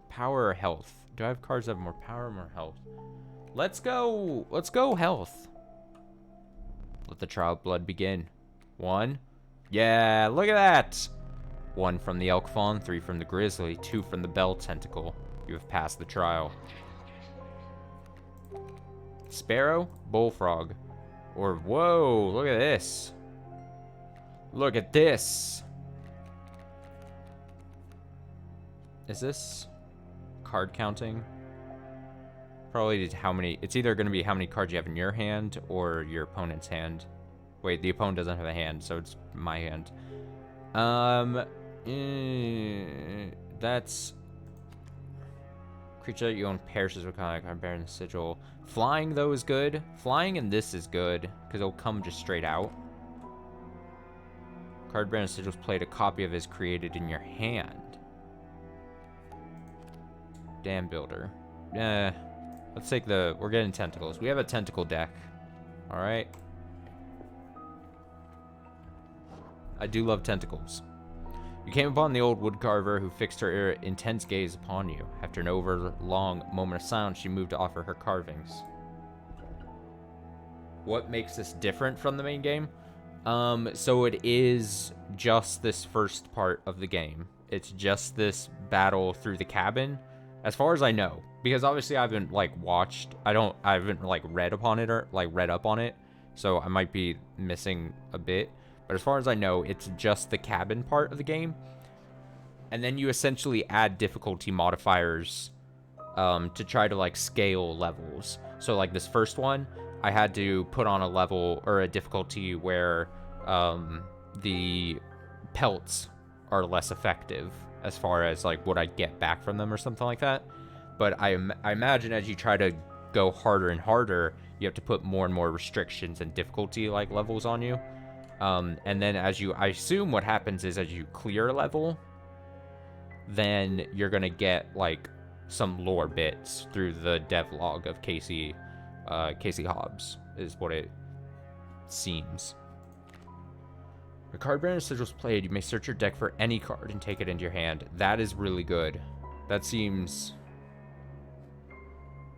Power or health? Do I have cards that have more power or more health? Let's go health. Let the Trial of Blood begin. 1. Yeah, look at that. 1 from the Elk Fawn, 3 from the Grizzly, 2 from the Bell Tentacle. You have passed the trial. Sparrow, Bullfrog. Or, whoa, look at this. Look at this. Is this card counting? Probably how many, it's either going to be how many cards you have in your hand or your opponent's hand. Wait, the opponent doesn't have a hand, so it's my hand. That's creature that you own perishes with kind of card bearing the sigil. Flying though is good. Flying and this is good because it'll come just straight out. Card bearing sigils played a copy of his created in your hand. Dam builder. Let's take the... We're getting tentacles. We have a tentacle deck. Alright. I do love tentacles. You came upon the old woodcarver who fixed her intense gaze upon you. After an overlong moment of silence, she moved to offer her carvings. What makes this different from the main game? So it is just this first part of the game. It's just this battle through the cabin, as far as I know. Because obviously I haven't, like, watched... I haven't, like, read upon it or, like, read up on it. So I might be missing a bit. But as far as I know, it's just the cabin part of the game. And then you essentially add difficulty modifiers to try to, like, scale levels. So, like, this first one, I had to put on a level or a difficulty where the pelts are less effective as far as, like, what I get back from them or something like that. But I imagine as you try to go harder and harder, you have to put more and more restrictions and difficulty, like, levels on you. And then I assume what happens is as you clear a level, then you're going to get, like, some lore bits through the devlog of Kaycee Hobbs, is what it seems. The card banner sigils played, you may search your deck for any card and take it into your hand. That is really good. That seems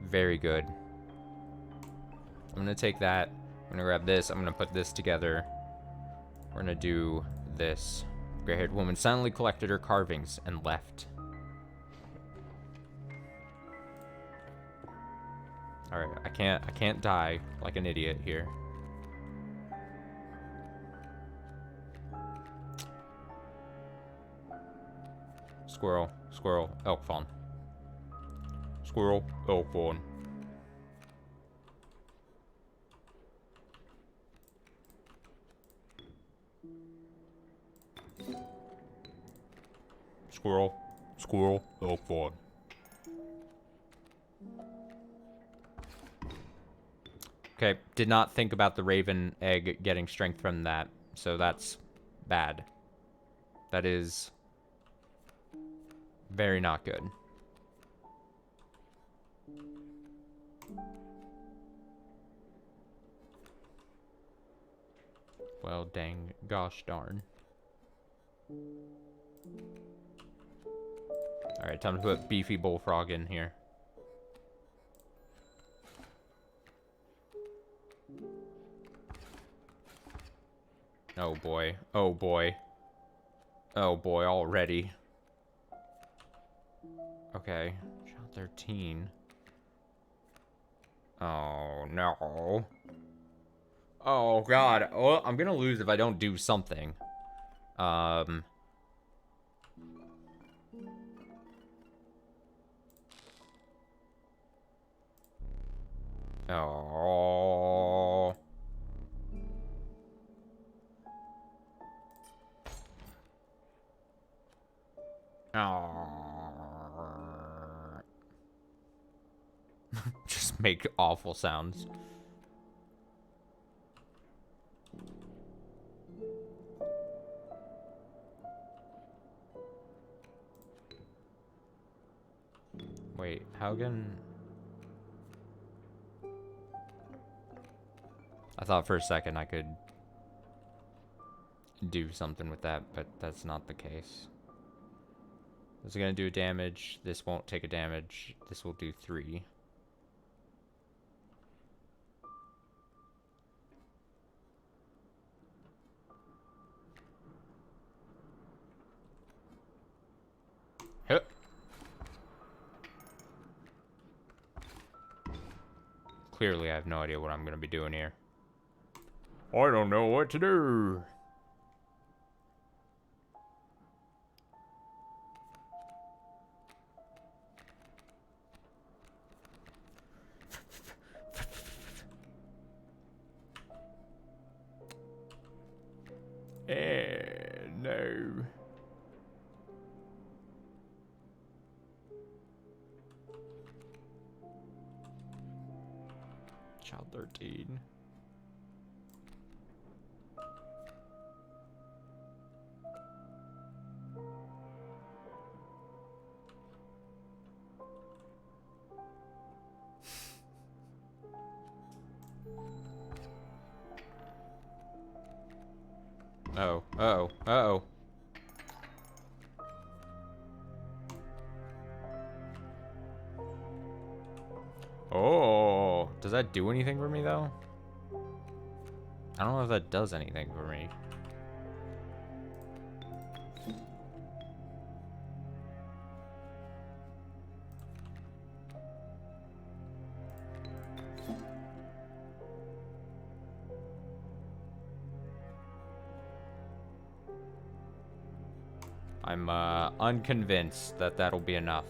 very good. I'm going to take that. I'm going to grab this. I'm going to put this together. We're going to do this. Gray-haired woman silently collected her carvings and left. Alright, I can't die like an idiot here. Squirrel, elk fawn. Squirrel, elk fawn. Squirrel, elk fawn. Okay, did not think about the raven egg getting strength from that, so that's bad. That is very not good. Well, dang, gosh darn. Alright, time to put Beefy Bullfrog in here. Oh boy, oh boy. Oh boy, already. Okay, shot 13. Oh no. Oh god, oh, I'm gonna lose if I don't do something. Oh. Oh. Just make awful sounds. Wait, how can... I thought for a second I could do something with that, but that's not the case. This is gonna do damage. This won't take a damage. This will do 3. Hup. Clearly, I have no idea what I'm gonna be doing here. I don't know what to do. No. Child 13. Uh-oh. Uh-oh. Uh-oh. Oh, does that do anything for me, though? I don't know if that does anything for me. I'm unconvinced that that'll be enough.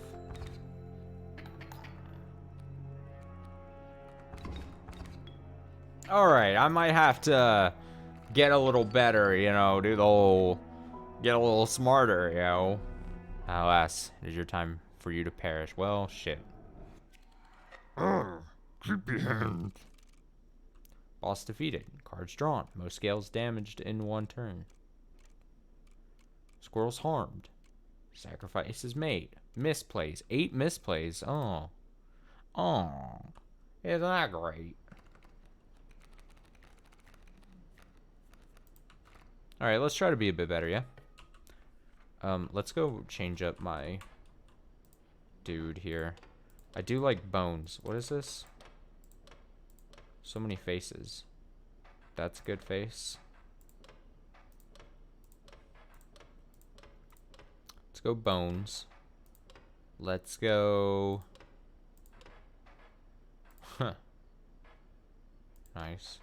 Alright, I might have to get a little better, you know, do the whole... Get a little smarter, you know. Alas, it is your time for you to perish. Well, shit. Keep your hands. Boss defeated. Cards drawn. Most scales damaged in one turn. Squirrels harmed. Sacrifices made. Misplays. 8 misplays. Oh. Oh. Isn't that great? Alright, let's try to be a bit better, yeah? Let's go change up my dude here. I do like bones. What is this? So many faces. That's a good face. Let's go bones. Let's go... Huh. Nice.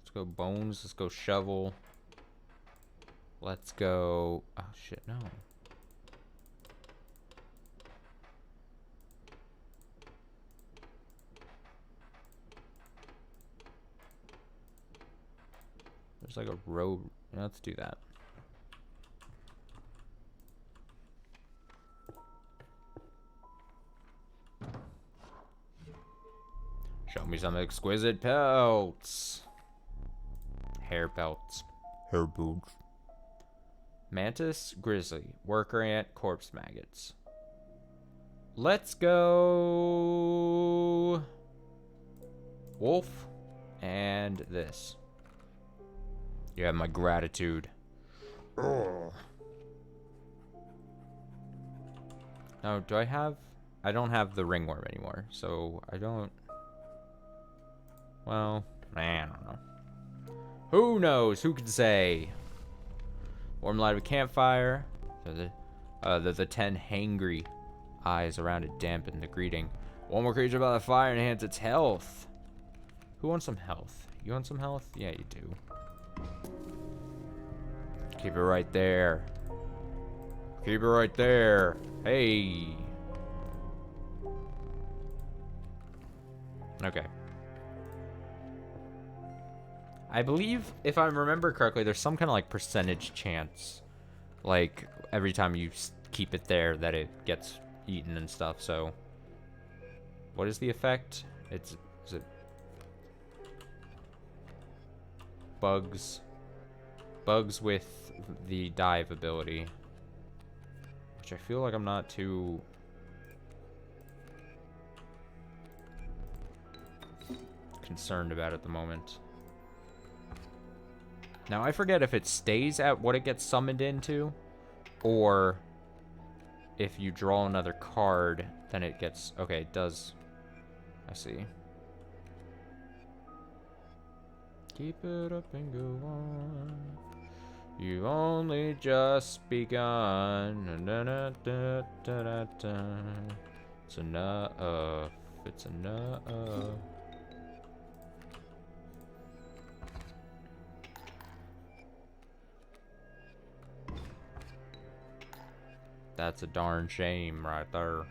Let's go bones. Let's go shovel. Let's go... Oh, shit, no. There's like a road. Let's do that. Show me some exquisite pelts. Hair pelts. Hair boots. Mantis, grizzly, worker ant, corpse maggots. Let's go... wolf and this. You have my gratitude. Ugh. Now, do I have... I don't have the ringworm anymore, so I don't... Well, I don't know. Who knows? Who can say? Warm light of a campfire. The 10 hangry eyes around it dampen the greeting. One more creature by the fire enhance its health. Who wants some health? You want some health? Yeah, you do. Keep it right there. Keep it right there. Hey. Okay. I believe, if I remember correctly, there's some kind of like percentage chance, like every time you keep it there, that it gets eaten and stuff. So, what is the effect? Is it bugs? Bugs with the dive ability, which I feel like I'm not too concerned about at the moment. Now, I forget if it stays at what it gets summoned into, or if you draw another card, then it gets... Okay, it does. I see. Keep it up and go on. You've only just begun. It's enough. It's enough. That's a darn shame right there.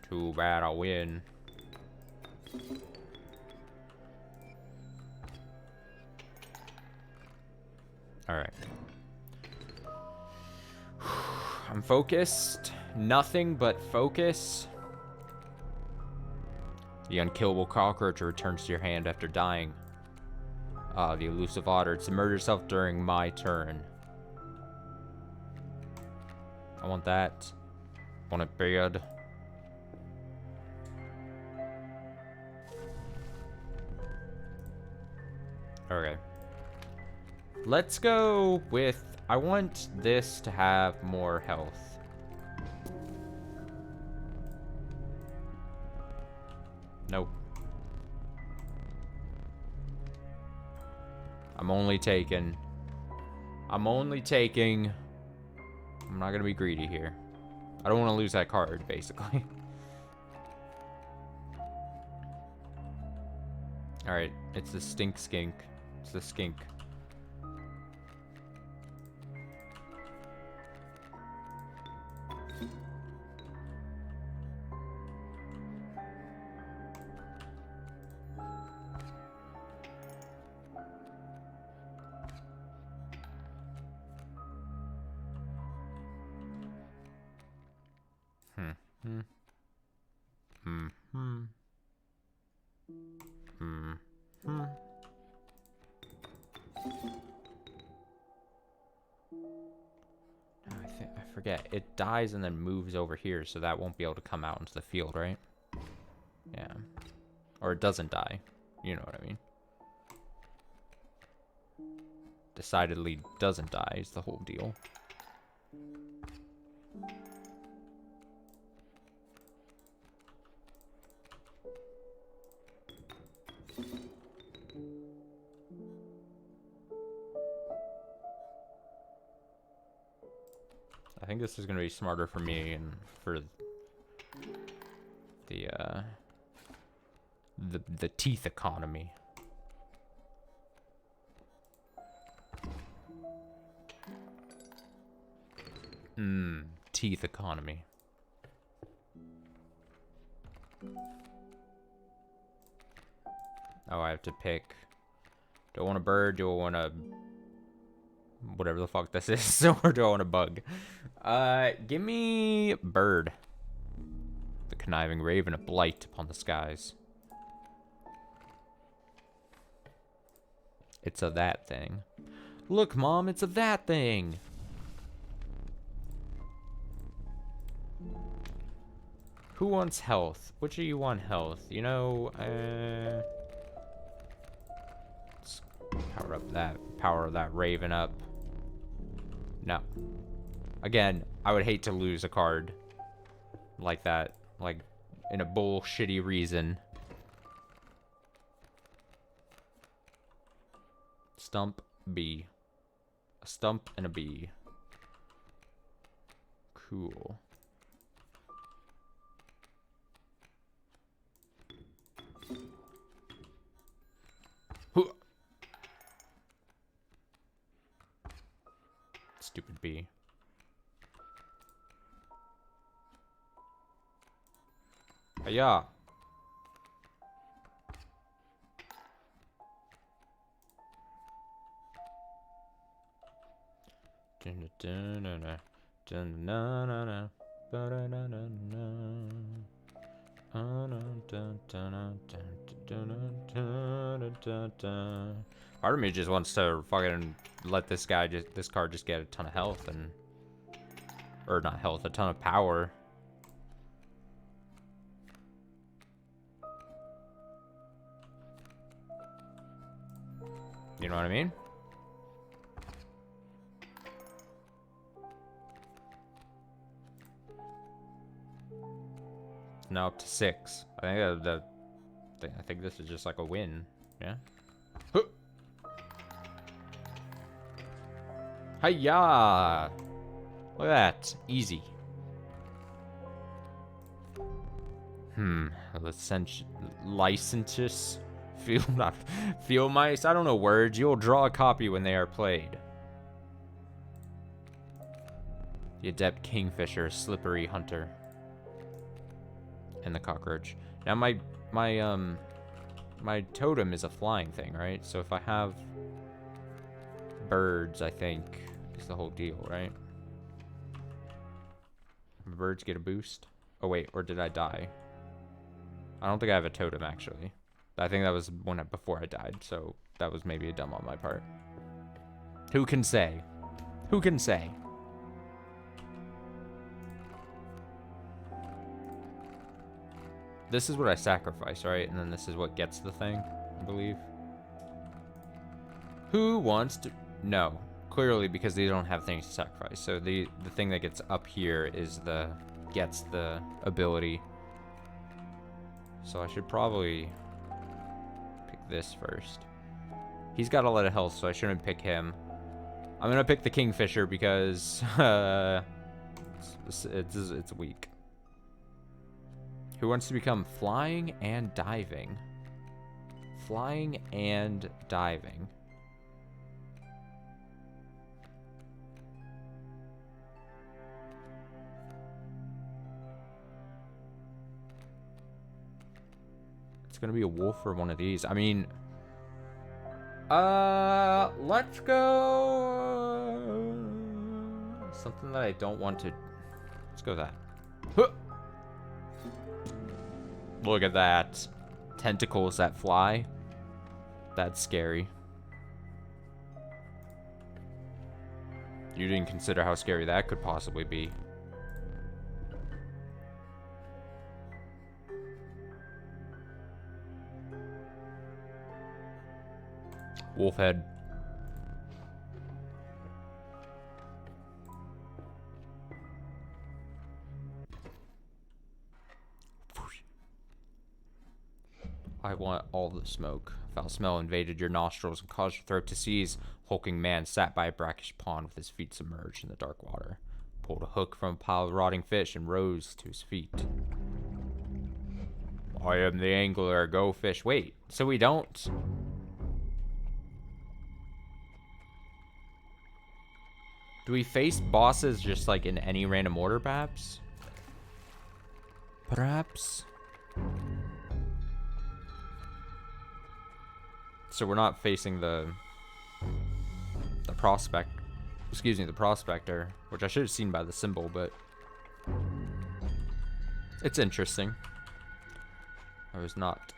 Too bad I win. Alright. I'm focused. Nothing but focus. The unkillable cockroach returns to your hand after dying. Ah, the elusive otter. Submerge yourself during my turn. I want that. I want it bad. Okay. Let's go with... I want this to have more health. Nope. I'm only taking... I'm not gonna be greedy here. I don't want to lose that card, basically. Alright, it's the stink skink. It's the skink. I forget. It dies and then moves over here, so that won't be able to come out into the field, right? Yeah. Or it doesn't die. You know what I mean. Decidedly doesn't die is the whole deal. I think this is going to be smarter for me and for the teeth economy. Teeth economy. Oh, I have to pick. Do I want a bird? Do I want a... whatever the fuck this is? Or do I want a bug? Give me bird. The conniving raven, a blight upon the skies. It's a that thing. Look, Mom, it's a that thing. Who wants health? Which of you want health? You know, let's power that raven up. No. Again, I would hate to lose a card like that, like in a bullshitty reason. Stump B. A stump and a B. Cool. Stupid bee. Hiya. Part of me just wants to fucking let this card just get a ton of health and, or not health, a ton of power. You know what I mean? It's now up to 6. I think this is just like a win. Yeah. Hiya! Look at that. Easy. Licentious. Feel mice. I don't know words. You'll draw a copy when they are played. The adept kingfisher, slippery hunter, and the cockroach. Now my totem is a flying thing, right? So if I have birds, I think is the whole deal, right? Birds get a boost. Oh wait, or did I die? I don't think I have a totem actually. I think that was before I died, so that was maybe a dumb on my part. Who can say? Who can say? This is what I sacrifice, right? And then this is what gets the thing, I believe. Who wants to... No. Clearly, because they don't have things to sacrifice. So the thing that gets up here is gets the ability. So I should probably pick this first. He's got a lot of health, so I shouldn't pick him. I'm gonna pick the Kingfisher because it's weak. Who wants to become flying and diving? Flying and diving. It's gonna be a wolf or one of these. I mean, let's go something that I don't want to. Let's go with that. Huh. Look at that. Tentacles that fly. That's scary. You didn't consider how scary that could possibly be. Wolf head. I want all the smoke. Foul smell invaded your nostrils and caused your throat to seize. Hulking man sat by a brackish pond with his feet submerged in the dark water. Pulled a hook from a pile of rotting fish and rose to his feet. I am the angler. Go fish. Wait, so we don't... Do we face bosses just like in any random order, perhaps? Perhaps? So we're not facing the prospector, which I should have seen by the symbol, but it's interesting. I was not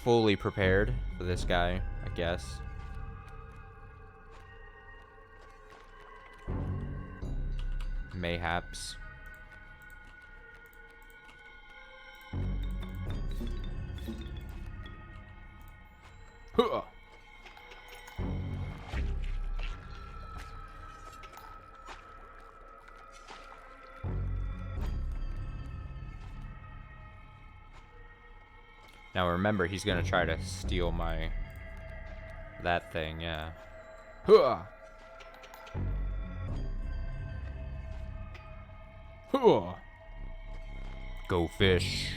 fully prepared for this guy, I guess. Mayhaps. Huh. Now remember, he's gonna try to steal that thing, yeah. Huh. Huh. Go fish.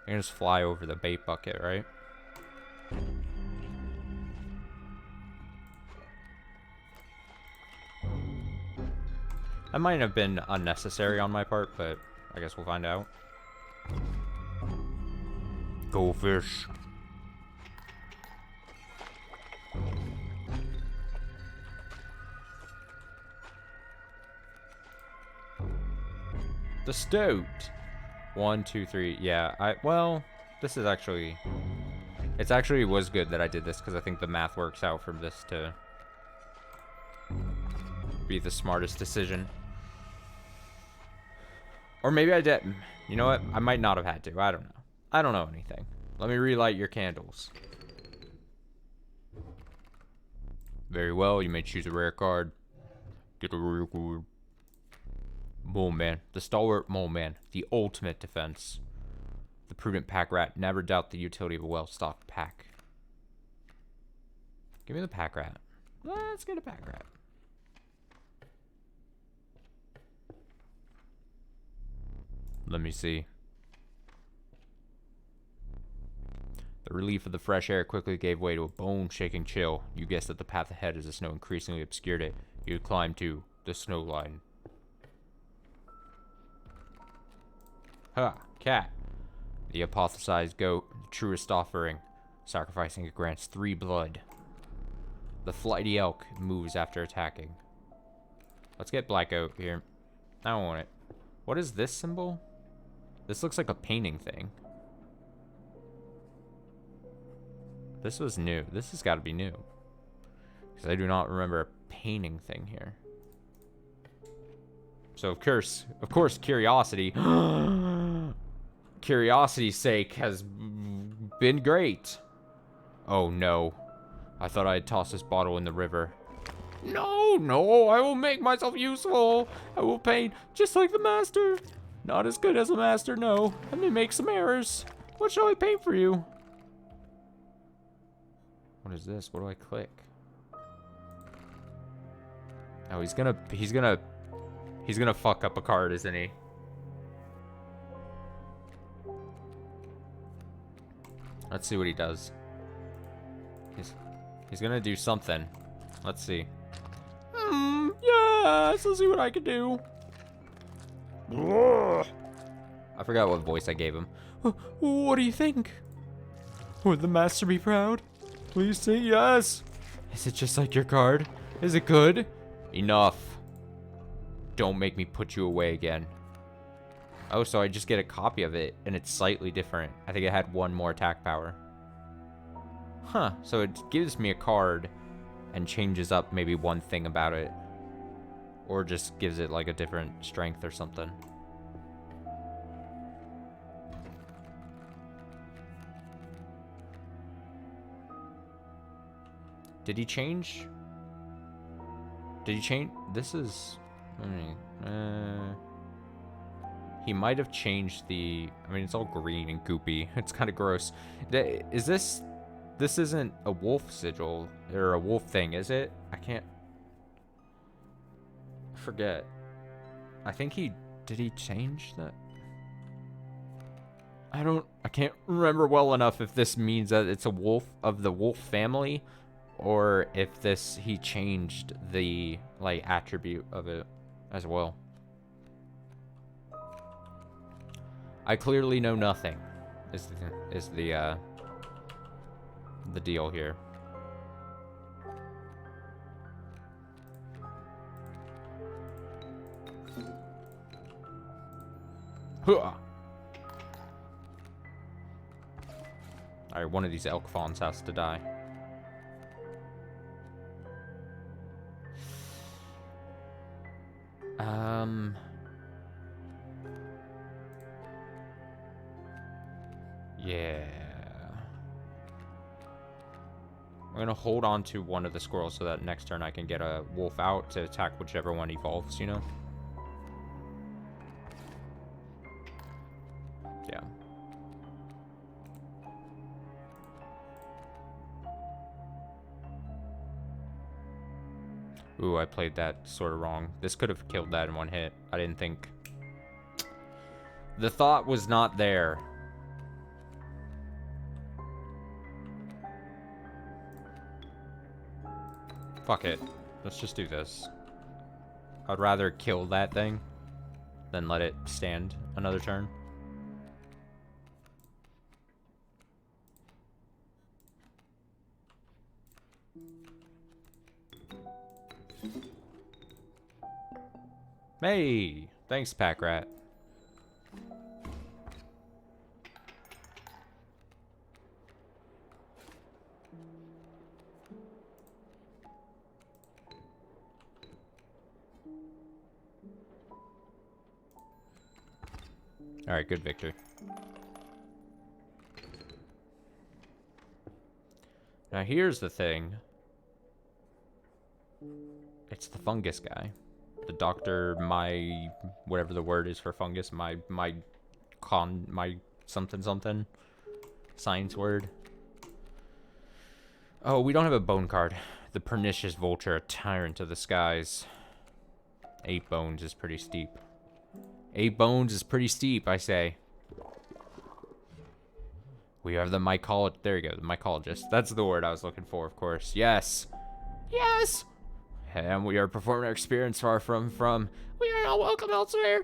I can just fly over the bait bucket, right? That might have been unnecessary on my part, but I guess we'll find out. Go fish. The stoat. 1, 2, 3. Yeah, well, this is actually... It's actually was good that I did this, because I think the math works out for this to be the smartest decision. Or maybe I didn't. You know what? I might not have had to. I don't know. I don't know anything. Let me relight your candles. Very well. You may choose a rare card. Get a rare card. Mole Man. The stalwart Mole Man. The ultimate defense. The prudent pack rat. Never doubt the utility of a well-stocked pack. Give me the pack rat. Let's get a pack rat. Let me see. The relief of the fresh air quickly gave way to a bone-shaking chill. You guessed that the path ahead as the snow increasingly obscured it. You had climbed to the snow line. Ha! Cat. The apothesized goat, the truest offering. Sacrificing it grants 3 blood. The flighty elk moves after attacking. Let's get black goat here. I don't want it. What is this symbol? This looks like a painting thing. This was new. This has got to be new. Because I do not remember a painting thing here. So of course, curiosity. Curiosity's sake has been great. Oh no. I thought I'd toss this bottle in the river. No, no, I will make myself useful. I will paint just like the master. Not as good as the master, no. Let me make some errors. What shall I paint for you? What is this? What do I click? Oh, he's gonna fuck up a card, isn't he? Let's see what he does. He's gonna do something. Let's see. Yes, let's see what I can do. I forgot what voice I gave him. What do you think? Would the master be proud? Please say yes. Is it just like your card? Is it good? Enough. Don't make me put you away again. Oh, so I just get a copy of it, and it's slightly different. I think it had one more attack power. Huh, so it gives me a card and changes up maybe one thing about it. Or just gives it like a different strength or something. Did he change? Did he change? This is... he might have changed the... I mean, it's all green and goopy. It's kind of gross. Is this... This isn't a wolf sigil or a wolf thing, is it? I can't... forget. I think he... Did he change that? I can't remember well enough if this means that it's a wolf of the wolf family, or if he changed the, like, attribute of it as well. I clearly know nothing, is the deal here. Alright, one of these elk fawns has to die. Yeah. I'm gonna hold on to one of the squirrels so that next turn I can get a wolf out to attack whichever one evolves, you know? Yeah. Ooh, I played that sort of wrong. This could have killed that in one hit. I didn't think. The thought was not there. Fuck it. Let's just do this. I'd rather kill that thing than let it stand another turn. Hey! Thanks, Pack Rat. Alright, good, Victor. Now here's the thing. It's the fungus guy. The doctor, whatever the word is for fungus, my something. Science word. Oh, we don't have a bone card. The pernicious vulture, a tyrant of the skies. 8 bones is pretty steep. 8 bones is pretty steep, I say. We have the mycologist. There you go, the mycologist. That's the word I was looking for, of course. Yes. Yes. And we are performing our experience far from. We are not welcome elsewhere.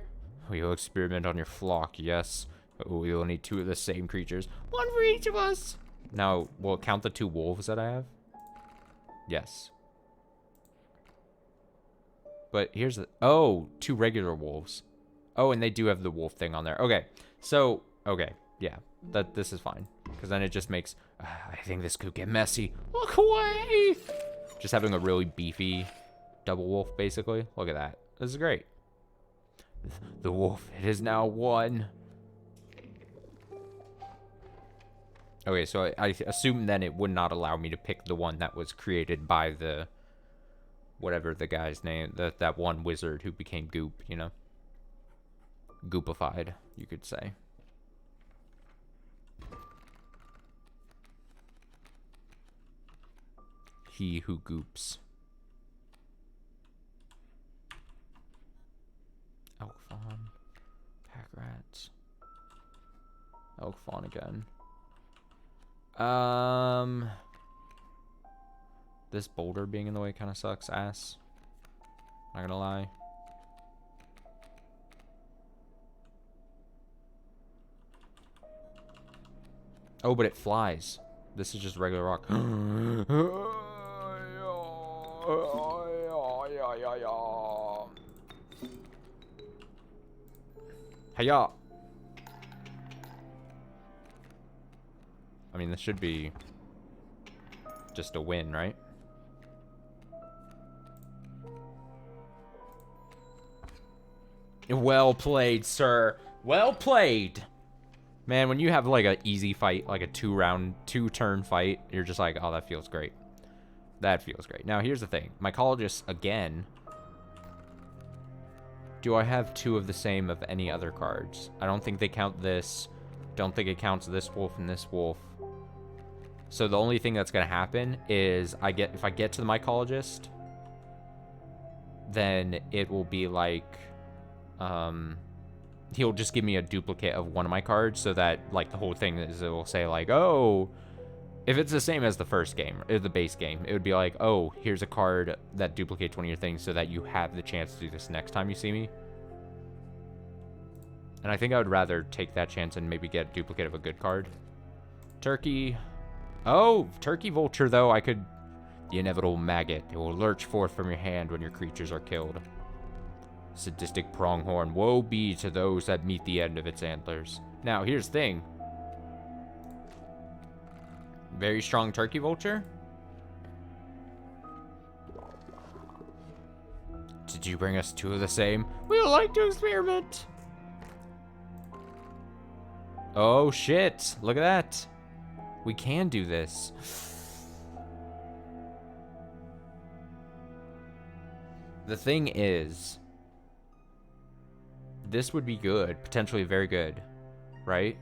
We will experiment on your flock, yes. We will need 2 of the same creatures. 1 for each of us. Now, will it count the 2 wolves that I have? Yes. But here's the... Oh, 2 regular wolves. Oh, and they do have the wolf thing on there. Okay, so... Okay, yeah. This is fine. Because then it just makes... I think this could get messy. Look away! Just having a really beefy double wolf, basically. Look at that. This is great. The wolf, it is now one. Okay, so I assume then it would not allow me to pick the one that was created by the... whatever the guy's name, that one wizard who became goop, you know? Goopified, you could say. He who goops. Elk fawn. Pack rats. Elk fawn again. This boulder being in the way kind of sucks ass. Not gonna lie. Oh, but it flies. This is just regular rock. Hey-ya. I mean, this should be just a win, right? Well played, sir. Well played. Man, when you have like an easy fight, like a two-turn fight, you're just like, oh, that feels great. That feels great. Now, here's the thing. Mycologist, again. Do I have two of the same of any other cards? I don't think they count this. Don't think it counts this wolf and this wolf. So the only thing that's going to happen is if I get to the mycologist, then it will be like, he'll just give me a duplicate of one of my cards so that like the whole thing is, it will say like, oh, if it's the same as the first game or the base game, it would be like, oh, here's a card that duplicates one of your things so that you have the chance to do this next time you see me. And I think I would rather take that chance and maybe get a duplicate of a good card. Turkey. Oh, turkey vulture, though. I could... The inevitable maggot. It will lurch forth from your hand when your creatures are killed. Sadistic pronghorn. Woe be to those that meet the end of its antlers. Now, here's the thing. Very strong turkey vulture. Did you bring us two of the same? We would like to experiment. Oh, shit. Look at that. We can do this. The thing is, this would be good. Potentially very good. Right?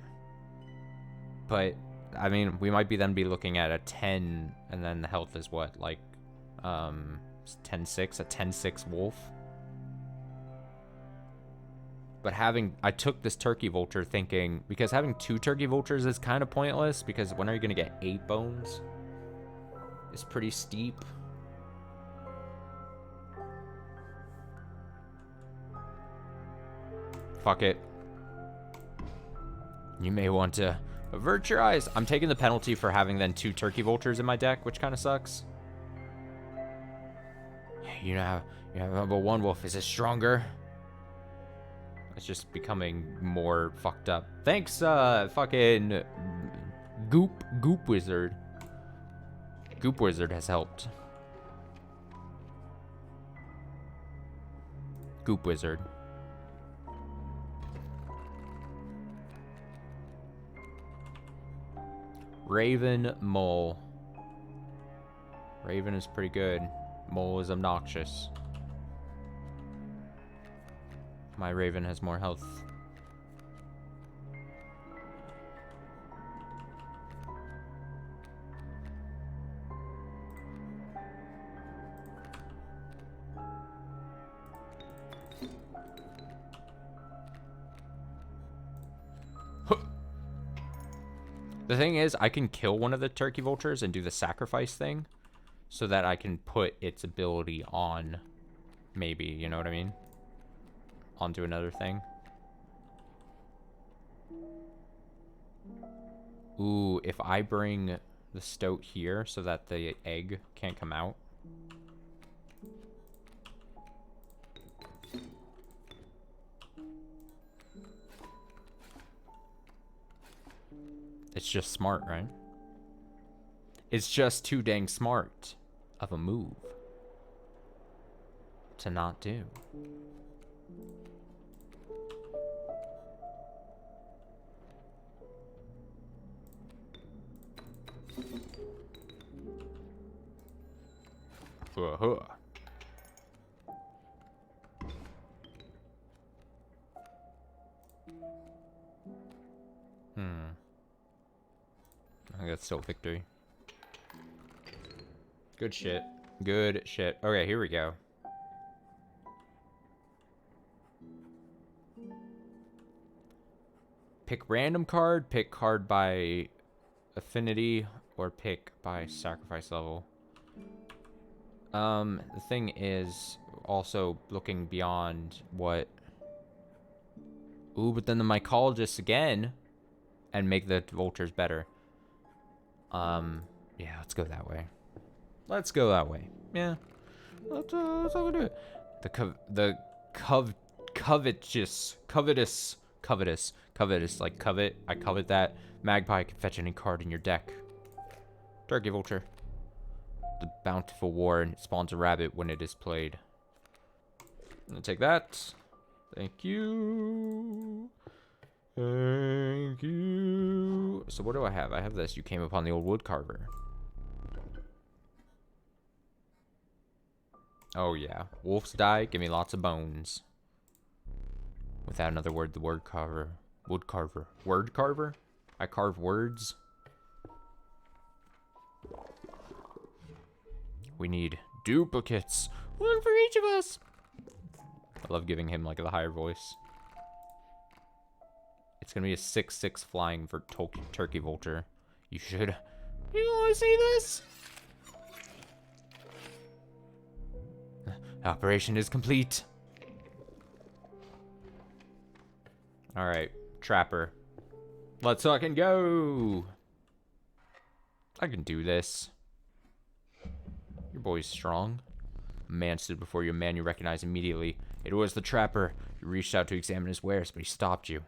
But, I mean, we might then be looking at a 10, and then the health is what? Like, 10-6? A 10-6 wolf? But I took this turkey vulture thinking, because having two turkey vultures is kind of pointless, because when are you going to get 8 bones? It's pretty steep. Fuck it. You may want to avert your eyes. I'm taking the penalty for having then 2 turkey vultures in my deck, which kind of sucks. You know, but one wolf is stronger. It's just becoming more fucked up. Thanks, fucking Goop Wizard. Goop Wizard has helped. Goop Wizard. Raven, Mole. Raven is pretty good. Mole is obnoxious. My Raven has more health. The thing is, I can kill one of the turkey vultures and do the sacrifice thing so that I can put its ability on, maybe, you know what I mean? Onto another thing. Ooh, if I bring the stoat here so that the egg can't come out. It's just smart, right? It's just too dang smart of a move. to not do. Uh-huh. I think that's still victory. Good shit. Good shit. Okay, here we go. Pick random card, pick card by affinity, or pick by sacrifice level. The thing is also looking beyond what... Ooh, but then the mycologists again, and make the vultures better. Yeah, let's go that way. Let's go that way. Yeah. Let's do it. Covetous, like covet. I covet that. Magpie can fetch any card in your deck. Turkey vulture. The bountiful war, and it spawns a rabbit when it is played. I'm gonna take that. Thank you. Thank you. So what do I have? I have this. You came upon the old wood carver. Oh yeah. Wolves die. Give me lots of bones. Without another word, the word carver. Wood carver. Word carver? I carve words. We need duplicates. One for each of us. I love giving him like the higher voice. It's gonna be a 6/6 flying for turkey vulture. You should. You wanna see this? Operation is complete. Alright, trapper. Let's fucking go. I can do this. Your boy's strong. A man stood before you, a man you recognize immediately. It was the trapper. You reached out to examine his wares, but he stopped you.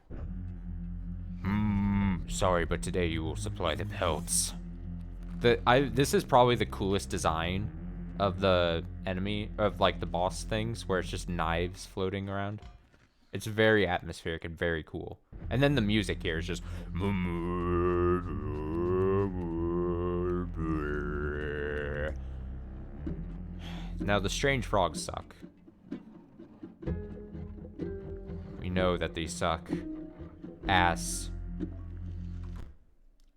Sorry, but today you will supply the pelts. This is probably the coolest design of the enemy, of like the boss things, where it's just knives floating around. It's very atmospheric and very cool. And then the music here is just... Now the strange frogs suck. We know that they suck ass.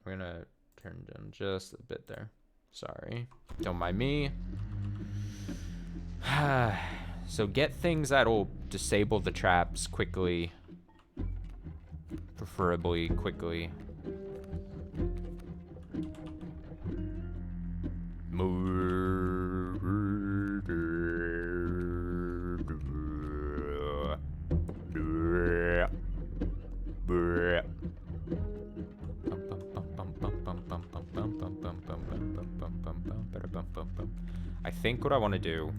We're gonna turn down just a bit there. Sorry. Don't mind me. So get things that'll disable the traps quickly. Preferably quickly. I think what I want to do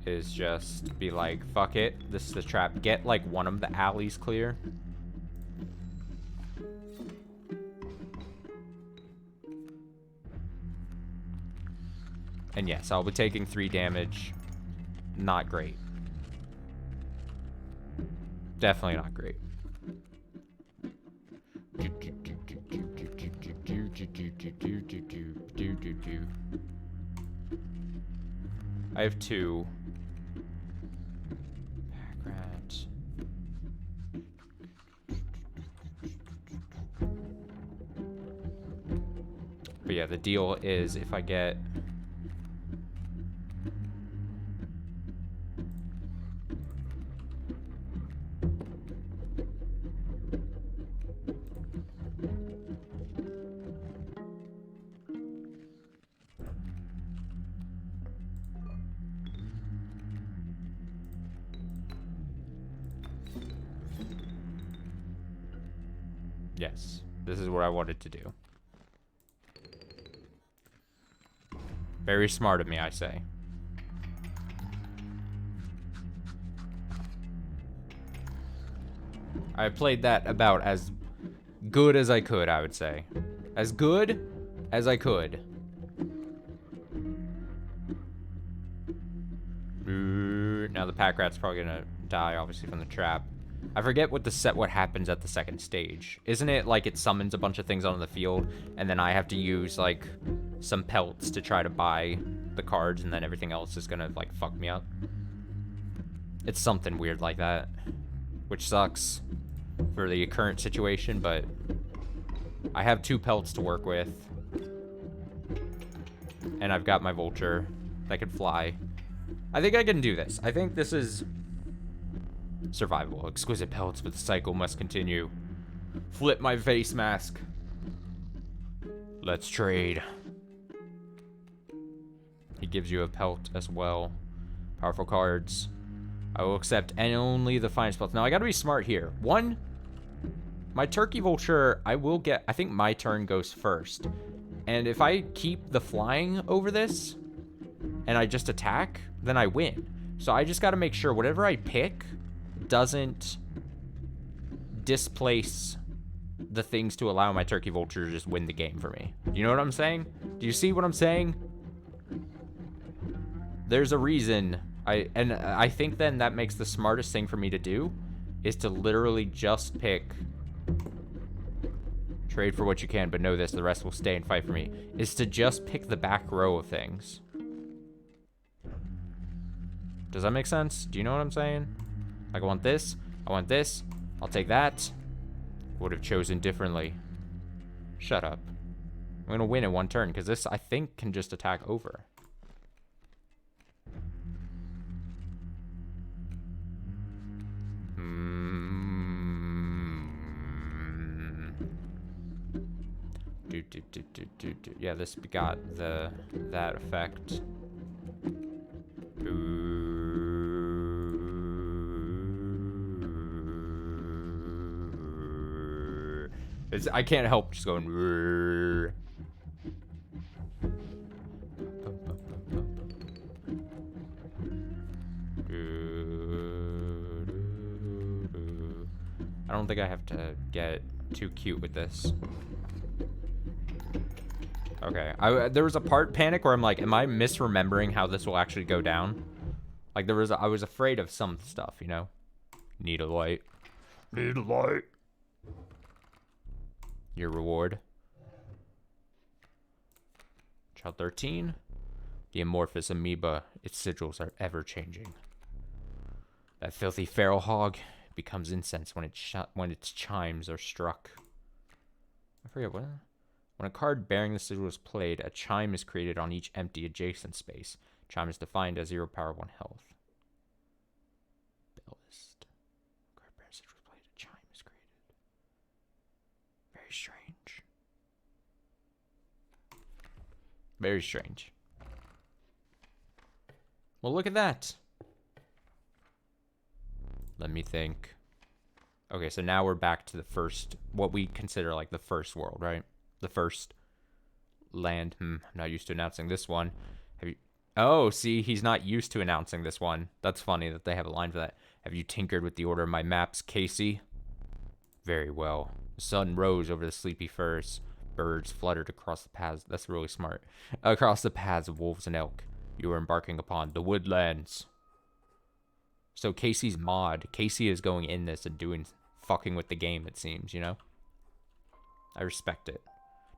is just be like, fuck it, this is the trap. Get like one of the alleys clear. And yes, I'll be taking 3 damage. Not great. Definitely not great. I have 2. Packrat. But yeah, the deal is if I get... Yes, this is what I wanted to do. Very smart of me, I say. I played that about as good as I could, I would say. As good as I could. Now the pack rat's probably gonna die, obviously, from the trap. I forget what happens at the second stage. Isn't it like it summons a bunch of things onto the field, and then I have to use like some pelts to try to buy the cards, and then everything else is gonna like fuck me up? It's something weird like that, which sucks for the current situation, but I have 2 pelts to work with, and I've got my vulture that can fly. I think I can do this. I think this is survivable. Exquisite pelts, but the cycle must continue. Flip my face mask. Let's trade. He gives you a pelt as well. Powerful cards. I will accept only the finest pelts. Now, I gotta be smart here. One, my turkey vulture, I will get... I think my turn goes first. And if I keep the flying over this, and I just attack, then I win. So I just gotta make sure whatever I pick doesn't displace the things to allow my turkey vulture to just win the game for me. You know what I'm saying? Do you see what I'm saying? There's a reason. I think then that makes the smartest thing for me to do is to literally just pick trade for what you can, but know this, the rest will stay and fight for me, is to just pick the back row of things. Does that make sense? Do you know what I'm saying? Like, I want this. I want this. I'll take that. Would have chosen differently. Shut up. I'm going to win in 1 turn, because this, I think, can just attack over. Yeah, this got that effect. I can't help just going. I don't think I have to get too cute with this. Okay, there was a part panic where I'm like, am I misremembering how this will actually go down? Like I was afraid of some stuff, you know? Need a light. Need a light. Your reward. Child 13. The amorphous amoeba. Its sigils are ever changing. That filthy feral hog becomes incense when its chimes are struck. I forget what. When a card bearing the sigil is played, a chime is created on each empty adjacent space. Chime is defined as 0 power 1 health. Bellist. Card bearing sigil is played, a chime is created. Very strange. Very strange. Well, look at that. Let me think. Okay, so now we're back to the first, what we consider like the first world, right? The first land. I'm not used to announcing this one. Have you? Oh, see, he's not used to announcing this one. That's funny that they have a line for that. Have you tinkered with the order of my maps, Kaycee? Very well. The sun rose over the sleepy firs. Birds fluttered across the paths. That's really smart. Across the paths of wolves and elk. You are embarking upon the woodlands. So Kaycee's mod. Kaycee is going in this and fucking with the game, it seems, you know? I respect it.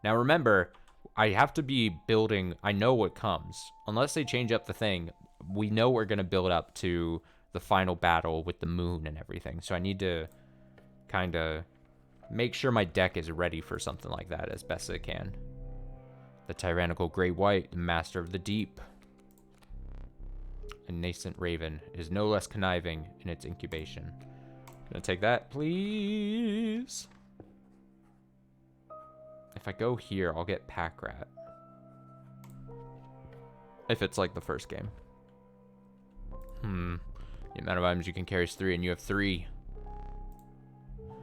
Now remember, I have to be building, I know what comes. Unless they change up the thing, we know we're going to build up to the final battle with the moon and everything. So I need to kind of make sure my deck is ready for something like that as best as it can. The tyrannical gray white, the master of the deep. A nascent raven is no less conniving in its incubation. Gonna take that, please. If I go here, I'll get Pack Rat. If it's like the first game. The amount of items you can carry is 3, and you have 3.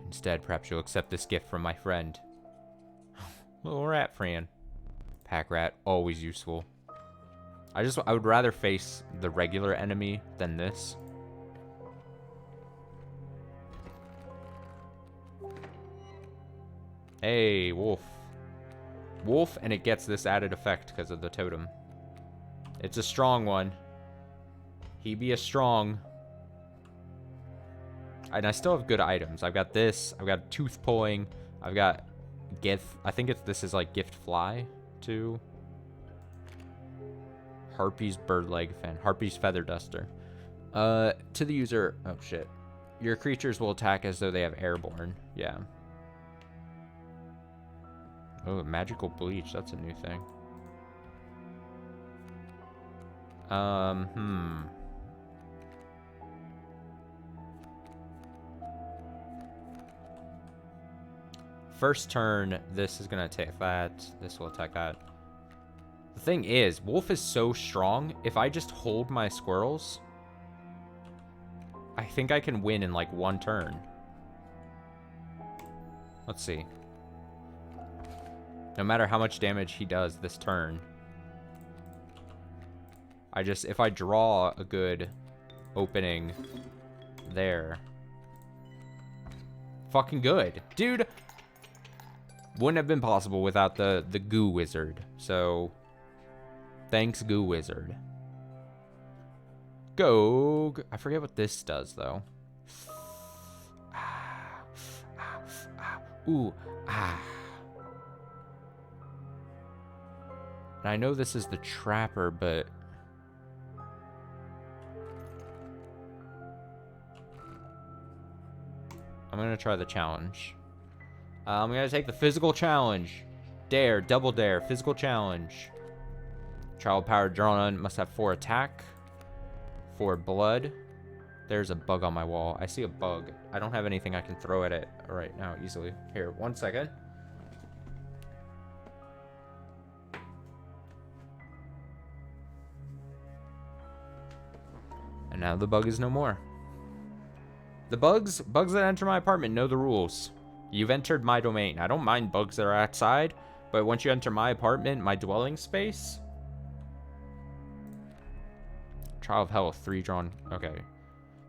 Instead, perhaps you'll accept this gift from my friend. Little rat friend. Pack Rat, always useful. I would rather face the regular enemy than this. Hey, wolf. Wolf, and it gets this added effect because of the totem. It's a strong one. He be a strong. And I still have good items. I've got this. I've got tooth pulling. I've got gift. I think this is like gift fly too. Harpy's bird leg fan. Harpy's feather duster. To the user. Oh shit. Your creatures will attack as though they have airborne. Yeah. Oh, magical bleach. That's a new thing. First turn, this is gonna attack that. This will attack that. The thing is, Wolf is so strong. If I just hold my squirrels, I think I can win in like one turn. Let's see. No matter how much damage he does this turn, if I draw a good opening there. Fucking good. Dude, wouldn't have been possible without the goo wizard. So, thanks goo wizard. Go. I forget what this does though. Ooh. And I know this is the trapper, but I'm gonna try the challenge. I'm gonna take the physical challenge. Dare, double dare, physical challenge. Child power drawn must have 4 attack, 4 blood. There's a bug on my wall. I see a bug. I don't have anything I can throw at it right now easily. Here, 1 second. And now the bug is no more. The bugs that enter my apartment know the rules. You've entered my domain. I don't mind bugs that are outside, but once you enter my apartment, my dwelling space. Trial of health, 3 drawn. Okay.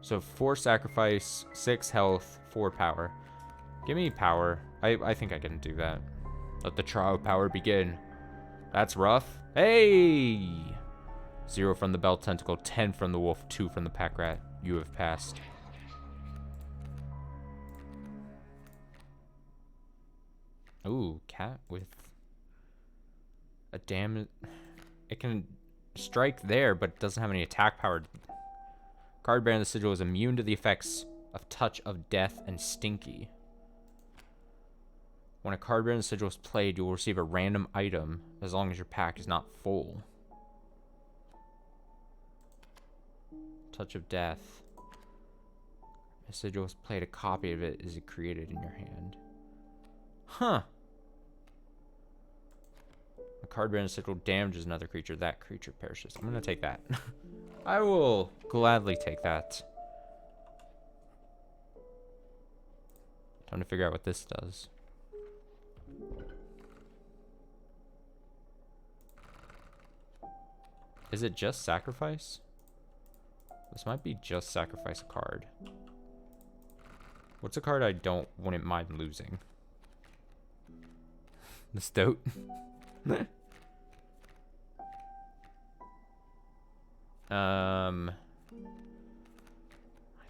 So 4 sacrifice, 6 health, 4 power. Give me power. I think I can do that. Let the trial of power begin. That's rough. Hey! 0 from the bell tentacle, 10 from the wolf, 2 from the pack rat. You have passed. Ooh, cat with a damn. It can strike there, but it doesn't have any attack power. Card bearing the sigil is immune to the effects of touch of death and stinky. When a card bearing the sigil is played, you will receive a random item as long as your pack is not full. Touch of death. A sigil is played, a copy of it is created in your hand. Huh. A card bearing a sigil damages another creature. That creature perishes. I'm gonna take that. I will gladly take that. Time to figure out what this does. Is it just sacrifice? This might be just sacrifice a card. What's a card I wouldn't mind losing? The stoat. I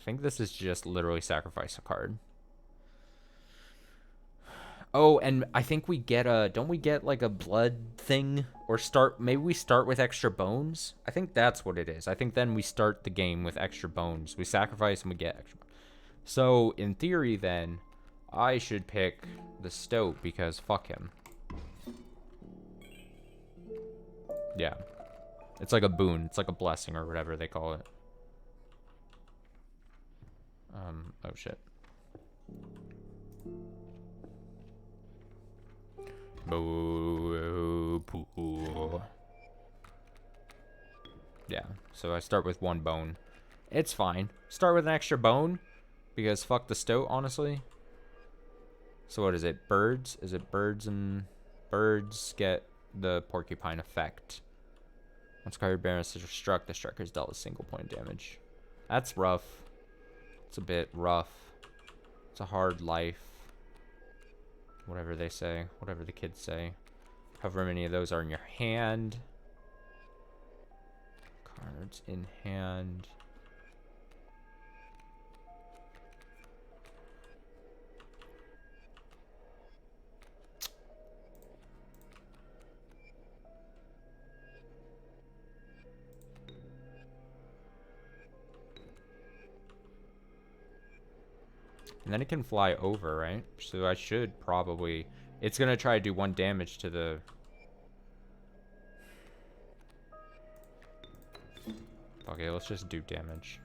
think this is just literally sacrifice a card. Oh, and I think we get don't we get like a blood thing? Or maybe we start with extra bones? I think that's what it is. I think then we start the game with extra bones. We sacrifice and we get extra bones. So, in theory then, I should pick the stoat because fuck him. Yeah. It's like a boon. It's like a blessing or whatever they call it. Oh shit. Yeah, so I start with 1 bone. It's fine. Start with an extra bone because fuck the stoat, honestly. So what is it? Birds? Is it birds? And birds get the porcupine effect. Once card bearer is struck, the striker is dealt a single point of damage. That's rough. It's a bit rough. It's a hard life. Whatever they say. Whatever the kids say. However many of those are in your hand. Cards in hand. And then it can fly over, right? So I should probably... It's going to try to do 1 damage to the... Okay, let's just do damage.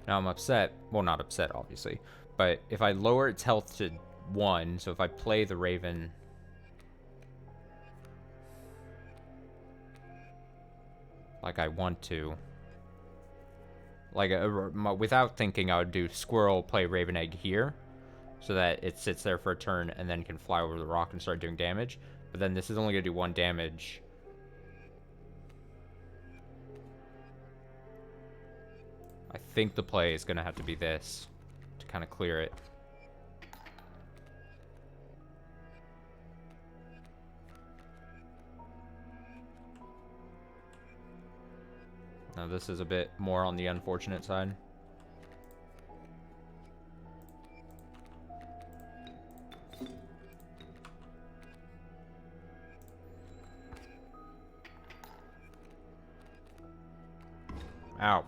Now I'm upset. Well, not upset, obviously. But if I lower its health to 1, so if I play the Raven... like I want to... Like, without thinking, I would do Squirrel, play Raven Egg here. So that it sits there for a turn and then can fly over the rock and start doing damage. But then this is only going to do 1 damage. I think the play is going to have to be this to kind of clear it. Now this is a bit more on the unfortunate side. Ow.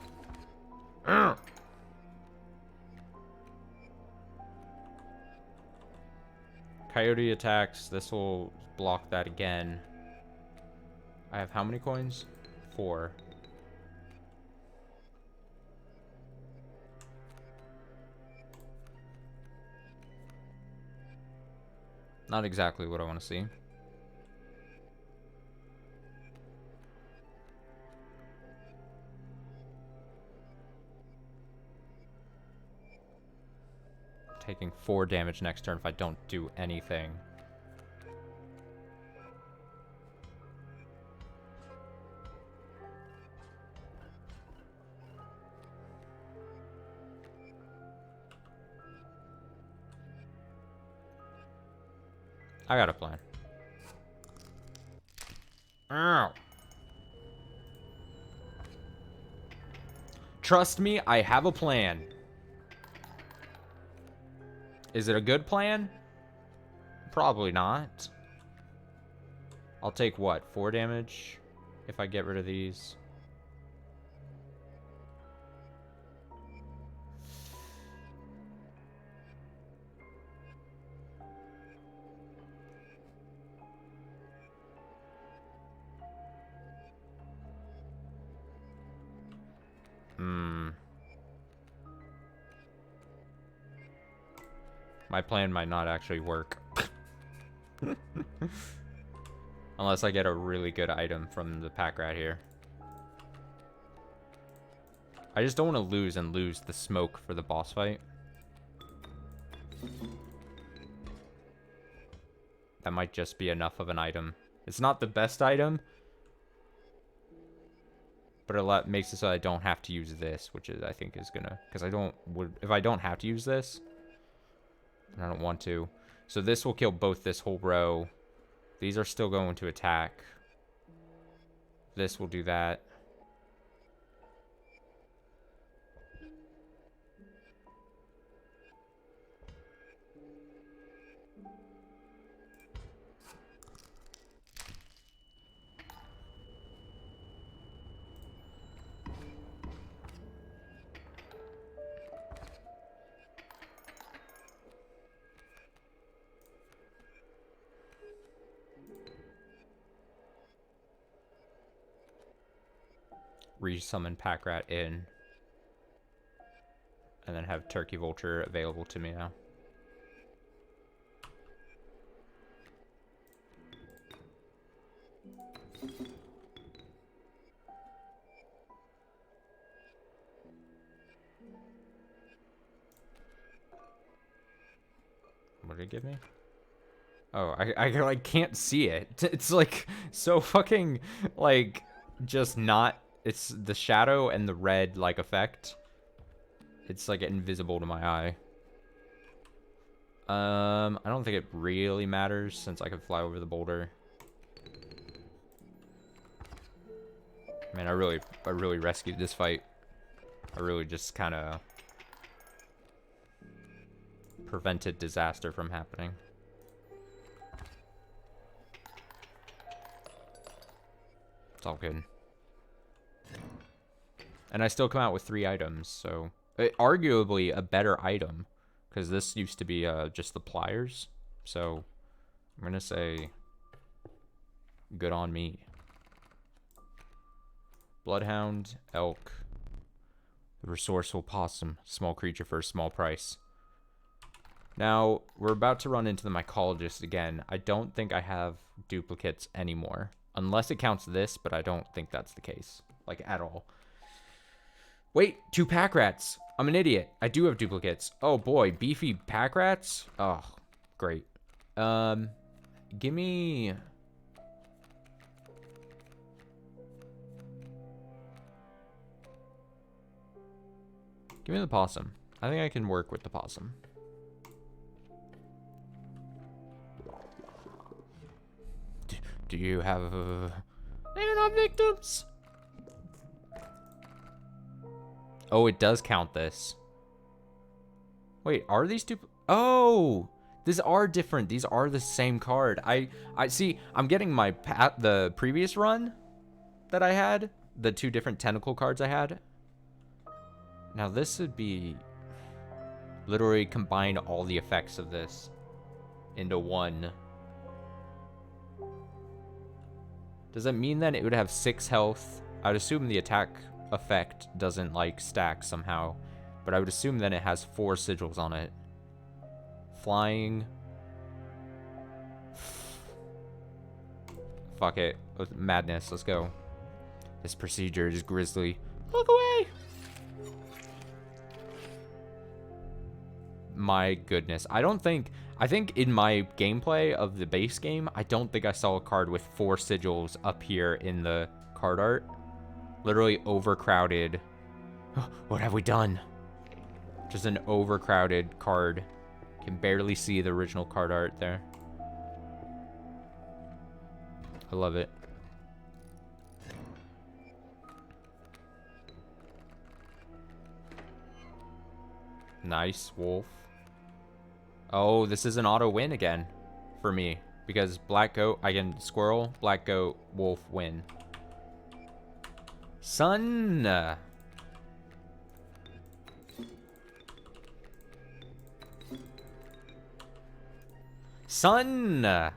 Coyote attacks. This will block that again. I have how many coins? 4. Not exactly what I want to see. Taking 4 damage next turn if I don't do anything. I got a plan. Ow. Trust me, I have a plan. Is it a good plan? Probably not. I'll take what? 4 damage if I get rid of these. My plan might not actually work. Unless I get a really good item from the pack rat here. I just don't want to lose the smoke for the boss fight. That might just be enough of an item. It's not the best item, but it makes it so I don't have to use this, which is, I think, is gonna... Because if I don't have to use this, and I don't want to. So this will kill both this whole row. These are still going to attack. This will do that. Resummon pack rat in. And then have turkey vulture available to me now. What did it give me? Oh, I like can't see it. It's like so fucking like just not. It's the shadow and the red like effect. It's like invisible to my eye. I don't think it really matters since I can fly over the boulder. Man, I really rescued this fight. I really just kind of prevented disaster from happening. It's all good. And I still come out with 3 items, so... arguably a better item, because this used to be just the pliers. So, I'm going to say... good on me. Bloodhound, elk, the resourceful possum, small creature for a small price. Now, we're about to run into the mycologist again. I don't think I have duplicates anymore. Unless it counts this, but I don't think that's the case. Like, at all. Wait, 2 pack rats. I'm an idiot. I do have duplicates. Oh boy, beefy pack rats? Oh, great. Give me... give me the possum. I think I can work with the possum. Do you have... they're not victims! Oh, it does count this. Wait, are these two... oh! These are different. These are the same card. I see, I'm getting my... the previous run that I had. The 2 different tentacle cards I had. Now, this would be... literally combine all the effects of this into one. Does that mean that it would have 6 health? I'd assume the attack effect doesn't, like, stack somehow. But I would assume then it has 4 sigils on it. Flying. Fuck it. Madness. Let's go. This procedure is grisly. Look away! My goodness. I think in my gameplay of the base game, I don't think I saw a card with 4 sigils up here in the card art. Literally overcrowded. What have we done? Just an overcrowded card. Can barely see the original card art there. I love it. Nice, wolf. Oh, this is an auto win again for me. Because black goat, I can squirrel, black goat, wolf, win. Sun. Sun. That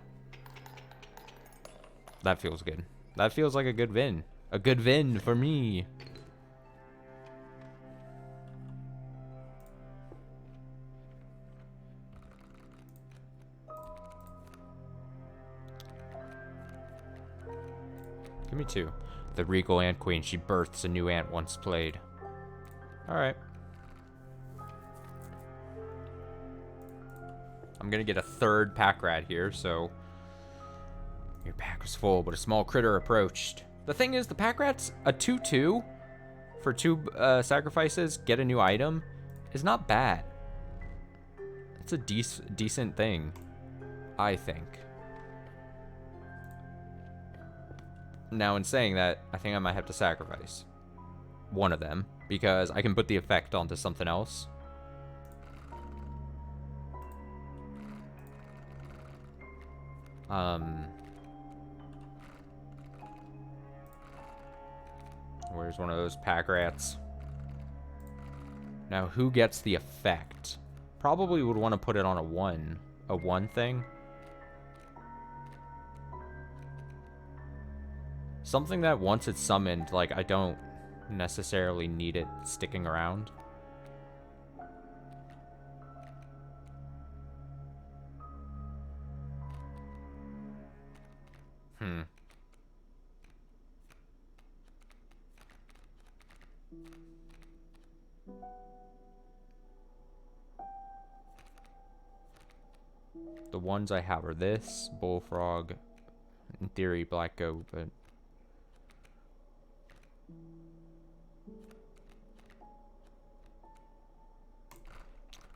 feels good. That feels like a good win. A good win for me. Give me 2. The regal ant queen. She births a new ant once played. Alright. I'm gonna get a 3rd pack rat here, so... your pack was full, but a small critter approached. The thing is, the pack rat's a 2/2 for 2 sacrifices, get a new item, is not bad. It's a decent thing, I think. Now, in saying that, I think I might have to sacrifice one of them, because I can put the effect onto something else. Where's one of those pack rats? Now, who gets the effect? Probably would want to put it on a 1 thing. Something that once it's summoned, like, I don't necessarily need it sticking around. The ones I have are this, bullfrog, in theory, black goat, but...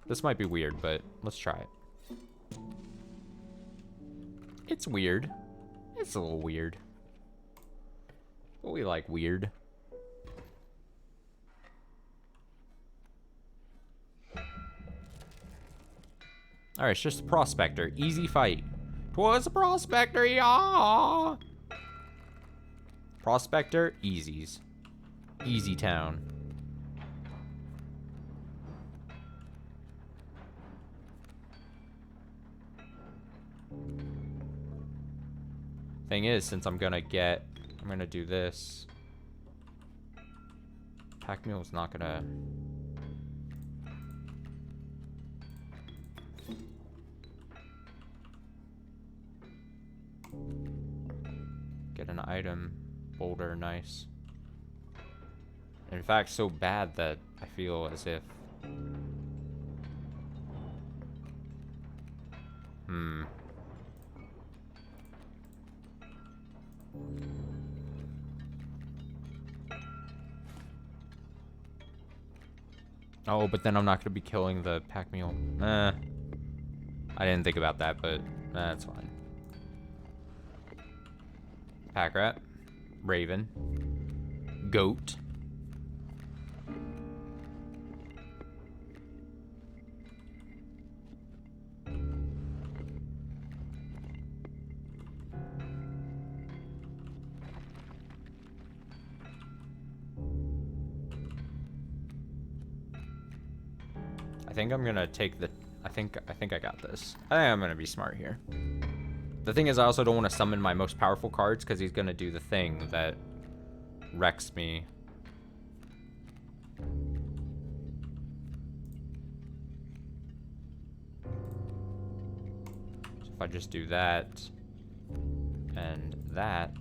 this might be weird, but let's try it. It's weird. It's a little weird. But we like weird. Alright, it's just a prospector. Easy fight. 'Twas a prospector, yeah! Prospector, easies. Easy town. Thing is, since I'm gonna do this. Pack mule's not gonna. Get an item. Boulder, nice. In fact, so bad that I feel as if. Oh, but then I'm not gonna be killing the pack mule. I didn't think about that, but that's fine. Pack rat. Raven. Goat. I think I'm gonna take the. I think I got this. I think I'm gonna be smart here. The thing is, I also don't want to summon my most powerful cards because he's gonna do the thing that wrecks me. So if I just do that and that.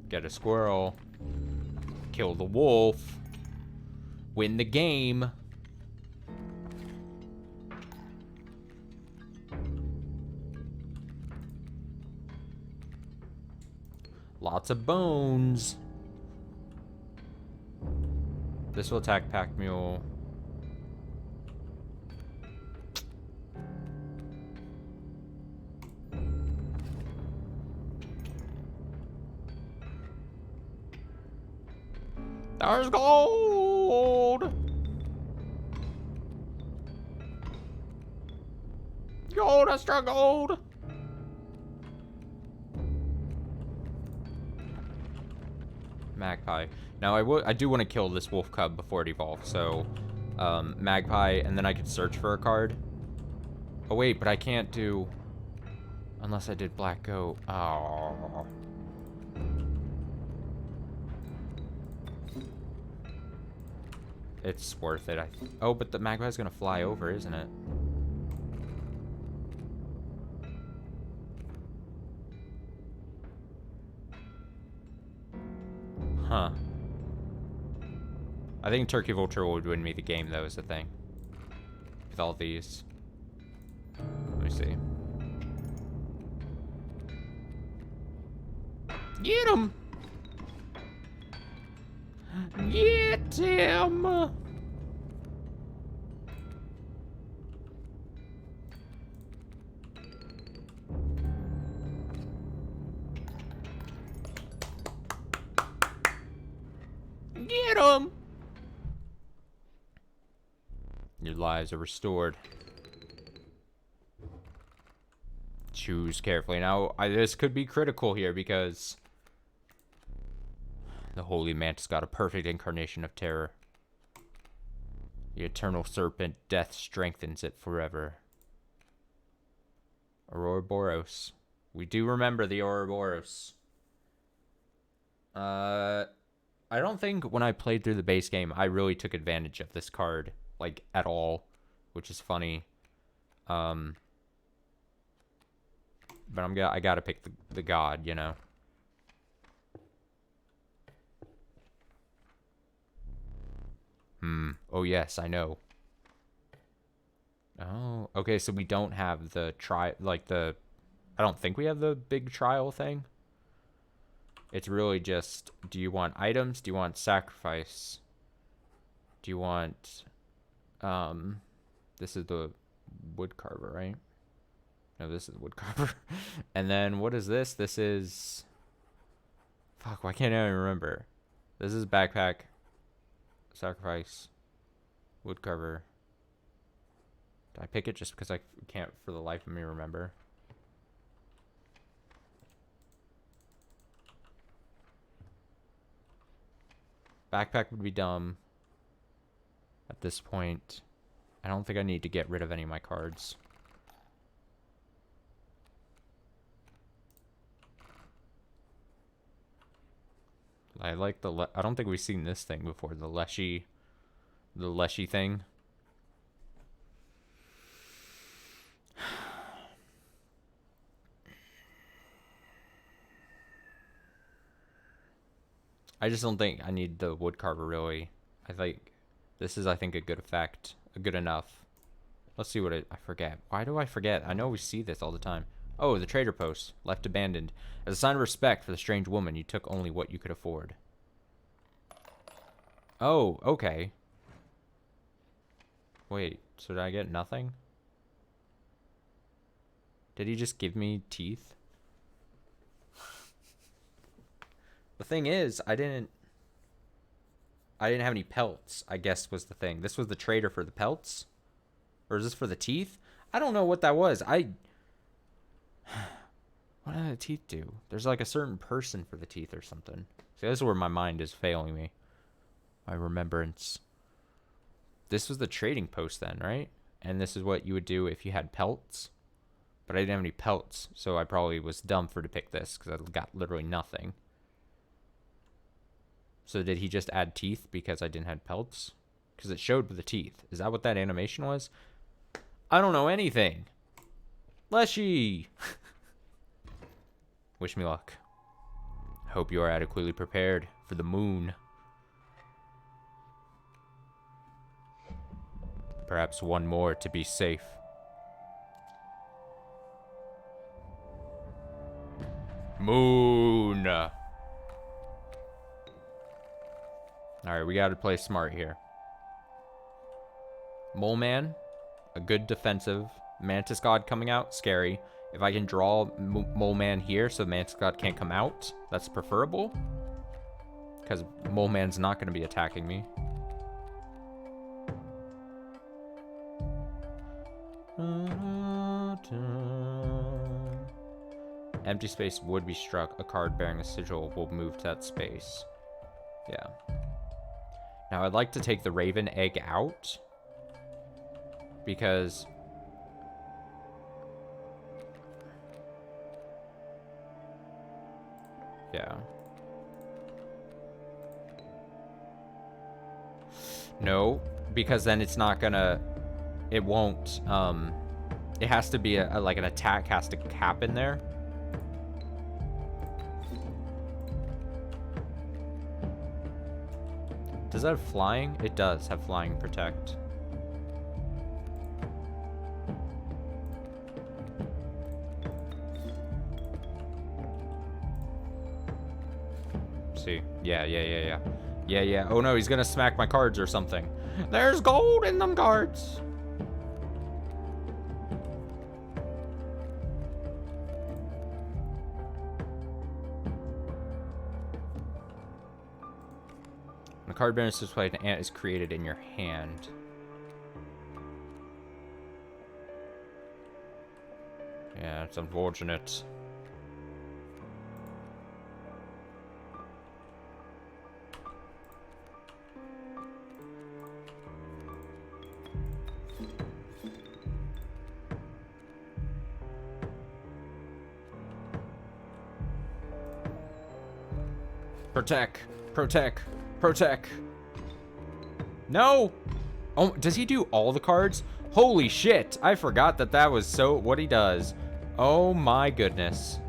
Get a squirrel. Kill the wolf. Win the game. Lots of bones. This will attack pack mule. There's gold! Gold, extra gold! Magpie. Now I do want to kill this wolf cub before it evolves, so magpie, and then I could search for a card. Oh wait, but I can't do unless I did black goat. Oh. It's worth it. Oh, but the magpie's gonna fly over, isn't it? Huh. I think Turkey Vulture would win me the game, though, is the thing. With all these. Let me see. Get him! Get him! Get him! Your lives are restored. Choose carefully. Now, this could be critical here because the Holy Mantis got a perfect incarnation of terror. The eternal serpent, death strengthens it forever. Ouroboros. We do remember the Ouroboros. I don't think when I played through the base game, I really took advantage of this card, like, at all, which is funny. But I gotta pick the god, you know. Oh yes, I know. Oh, okay, so we don't have the I don't think we have the big trial thing. It's really just, do you want items? Do you want sacrifice? Do you want, this is the wood carver, right? No, this is the wood carver. And then what is this? This is, fuck, why can't I even remember? This is backpack, sacrifice. Woodcarver. Did I pick it just because I can't for the life of me remember? Backpack would be dumb. At this point, I don't think I need to get rid of any of my cards. I like the I don't think we've seen this thing before, the Leshy thing. I just don't think I need the Woodcarver really. I think this is, I think, a good effect, good enough. Let's see what I forget. Why do I forget? I know we see this all the time. Oh, the trader post, left abandoned. As a sign of respect for the strange woman, you took only what you could afford. Oh, okay. Wait, so did I get nothing? Did he just give me teeth? The thing is, I didn't have any pelts, I guess was the thing. This was the trader for the pelts? Or is this for the teeth? I don't know what that was. What did the teeth do? There's like a certain person for the teeth or something. See, this is where my mind is failing me. My remembrance. This was the trading post then, right? And this is what you would do if you had pelts. But I didn't have any pelts, so I probably was dumb for to pick this because I got literally nothing. So did he just add teeth because I didn't have pelts? Because it showed the teeth. Is that what that animation was? I don't know anything. Leshy! Wish me luck. Hope you are adequately prepared for the moon. Perhaps one more to be safe. Moon! Alright, we gotta play smart here. Mole Man, a good defensive. Mantis God coming out, scary. If I can draw Mole Man here so Mantis God can't come out, that's preferable. Because Mole Man's not going to be attacking me. Empty space would be struck. A card bearing a sigil will move to that space. Yeah. Now I'd like to take the Raven Egg out. Because... yeah. No, because then it's not gonna... it won't, it has to be like an attack has to happen there. Does that have flying? It does have flying protect. See? Yeah. Oh no, he's gonna smack my cards or something. There's gold in them cards. When a card bearing is displayed, an ant is created in your hand. Yeah, it's unfortunate. Protect. No! Oh, does he do all the cards? Holy shit! I forgot that was so what he does. Oh my goodness.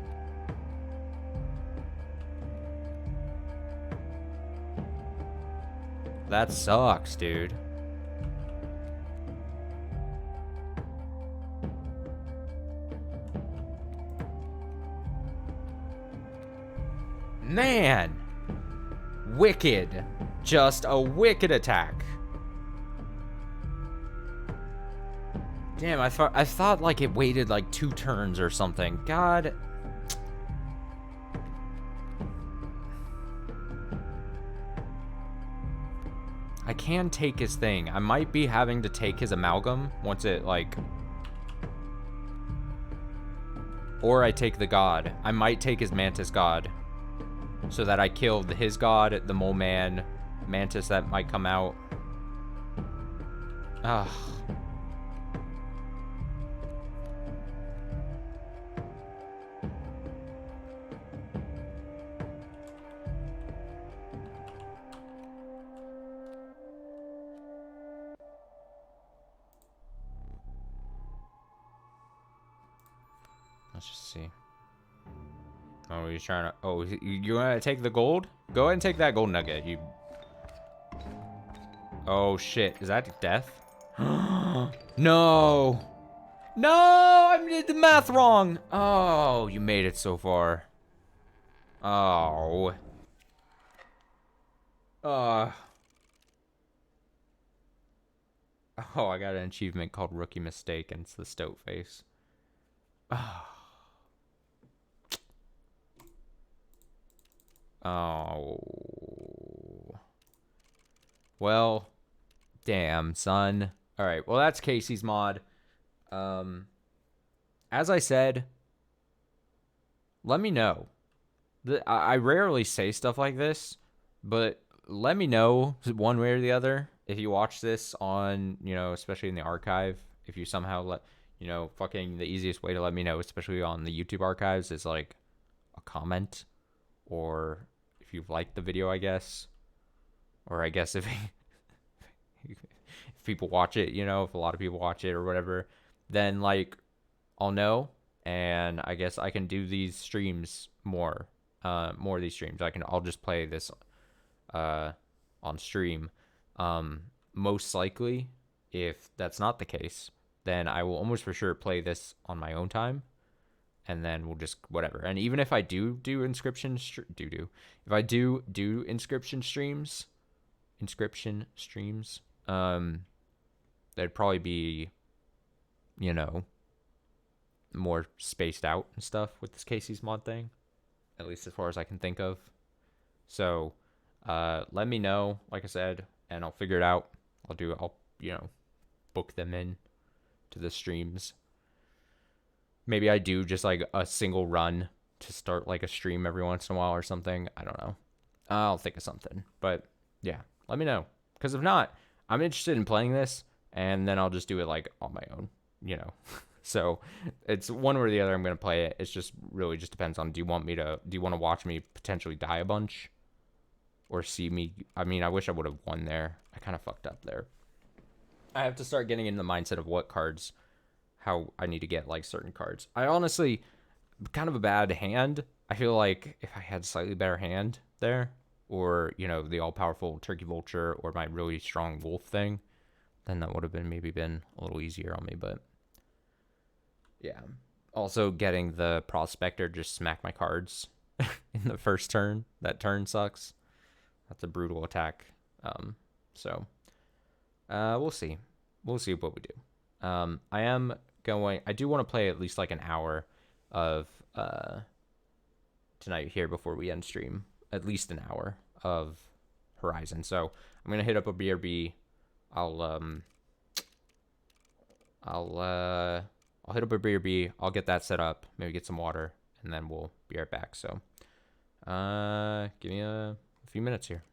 That sucks, dude. Man! Wicked. Just a wicked attack. Damn, I thought like it waited like 2 turns or something. God. I can take his thing. I might be having to take his amalgam once it, like... Or I take the god. I might take his mantis god. So that I kill his god, the mole man, mantis that might come out. Ugh. Let's just see. Oh, he's trying to... Oh, you want to take the gold? Go ahead and take that gold nugget. You... Oh, shit. Is that death? No! No! I did the math wrong! Oh, you made it so far. Oh. Oh, I got an achievement called Rookie Mistake, and it's the stoat face. Oh. Oh. Well, damn, son. All right, well, that's Kaycee's mod. As I said, let me know. I rarely say stuff like this, but let me know one way or the other if you watch this on, you know, especially in the archive. If you somehow let, you know, fucking the easiest way to let me know, especially on the YouTube archives, is like a comment, or if you've liked the video, I guess, or I guess if people watch it, you know, if a lot of people watch it or whatever, then like I'll know, and I guess I can do these streams more of these streams. I'll just play this on stream. Most likely, if that's not the case, then I will almost for sure play this on my own time, and then we'll just whatever. And even if I do Inscryption if I do Inscryption streams, they'd probably be, you know, more spaced out and stuff with this Kaycee's mod thing, at least as far as I can think of. So let me know, like I said, and I'll figure it out. I'll you know, book them in to the streams. Maybe I do just like a single run to start like a stream every once in a while or something. I don't know. I'll think of something. But yeah, let me know. Because if not, I'm interested in playing this, and then I'll just do it like on my own, you know. So it's one or the other. I'm going to play it. It's just really just depends on, do you want to watch me potentially die a bunch, or see me? I mean, I wish I would have won there. I kind of fucked up there. I have to start getting in the mindset of what cards, how I need to get like certain cards. I honestly, kind of a bad hand. I feel like if I had slightly better hand there, or, you know, the all-powerful Turkey Vulture, or my really strong Wolf thing, then that would have maybe been a little easier on me. But yeah, also getting the Prospector just smack my cards in the first turn. That turn sucks. That's a brutal attack. So we'll see. We'll see what we do. I do want to play at least like an hour of tonight here before we end stream. At least an hour of Horizon. So I'm gonna hit up a BRB. I'll hit up a BRB. I'll get that set up. Maybe get some water, and then we'll be right back. So give me a few minutes here.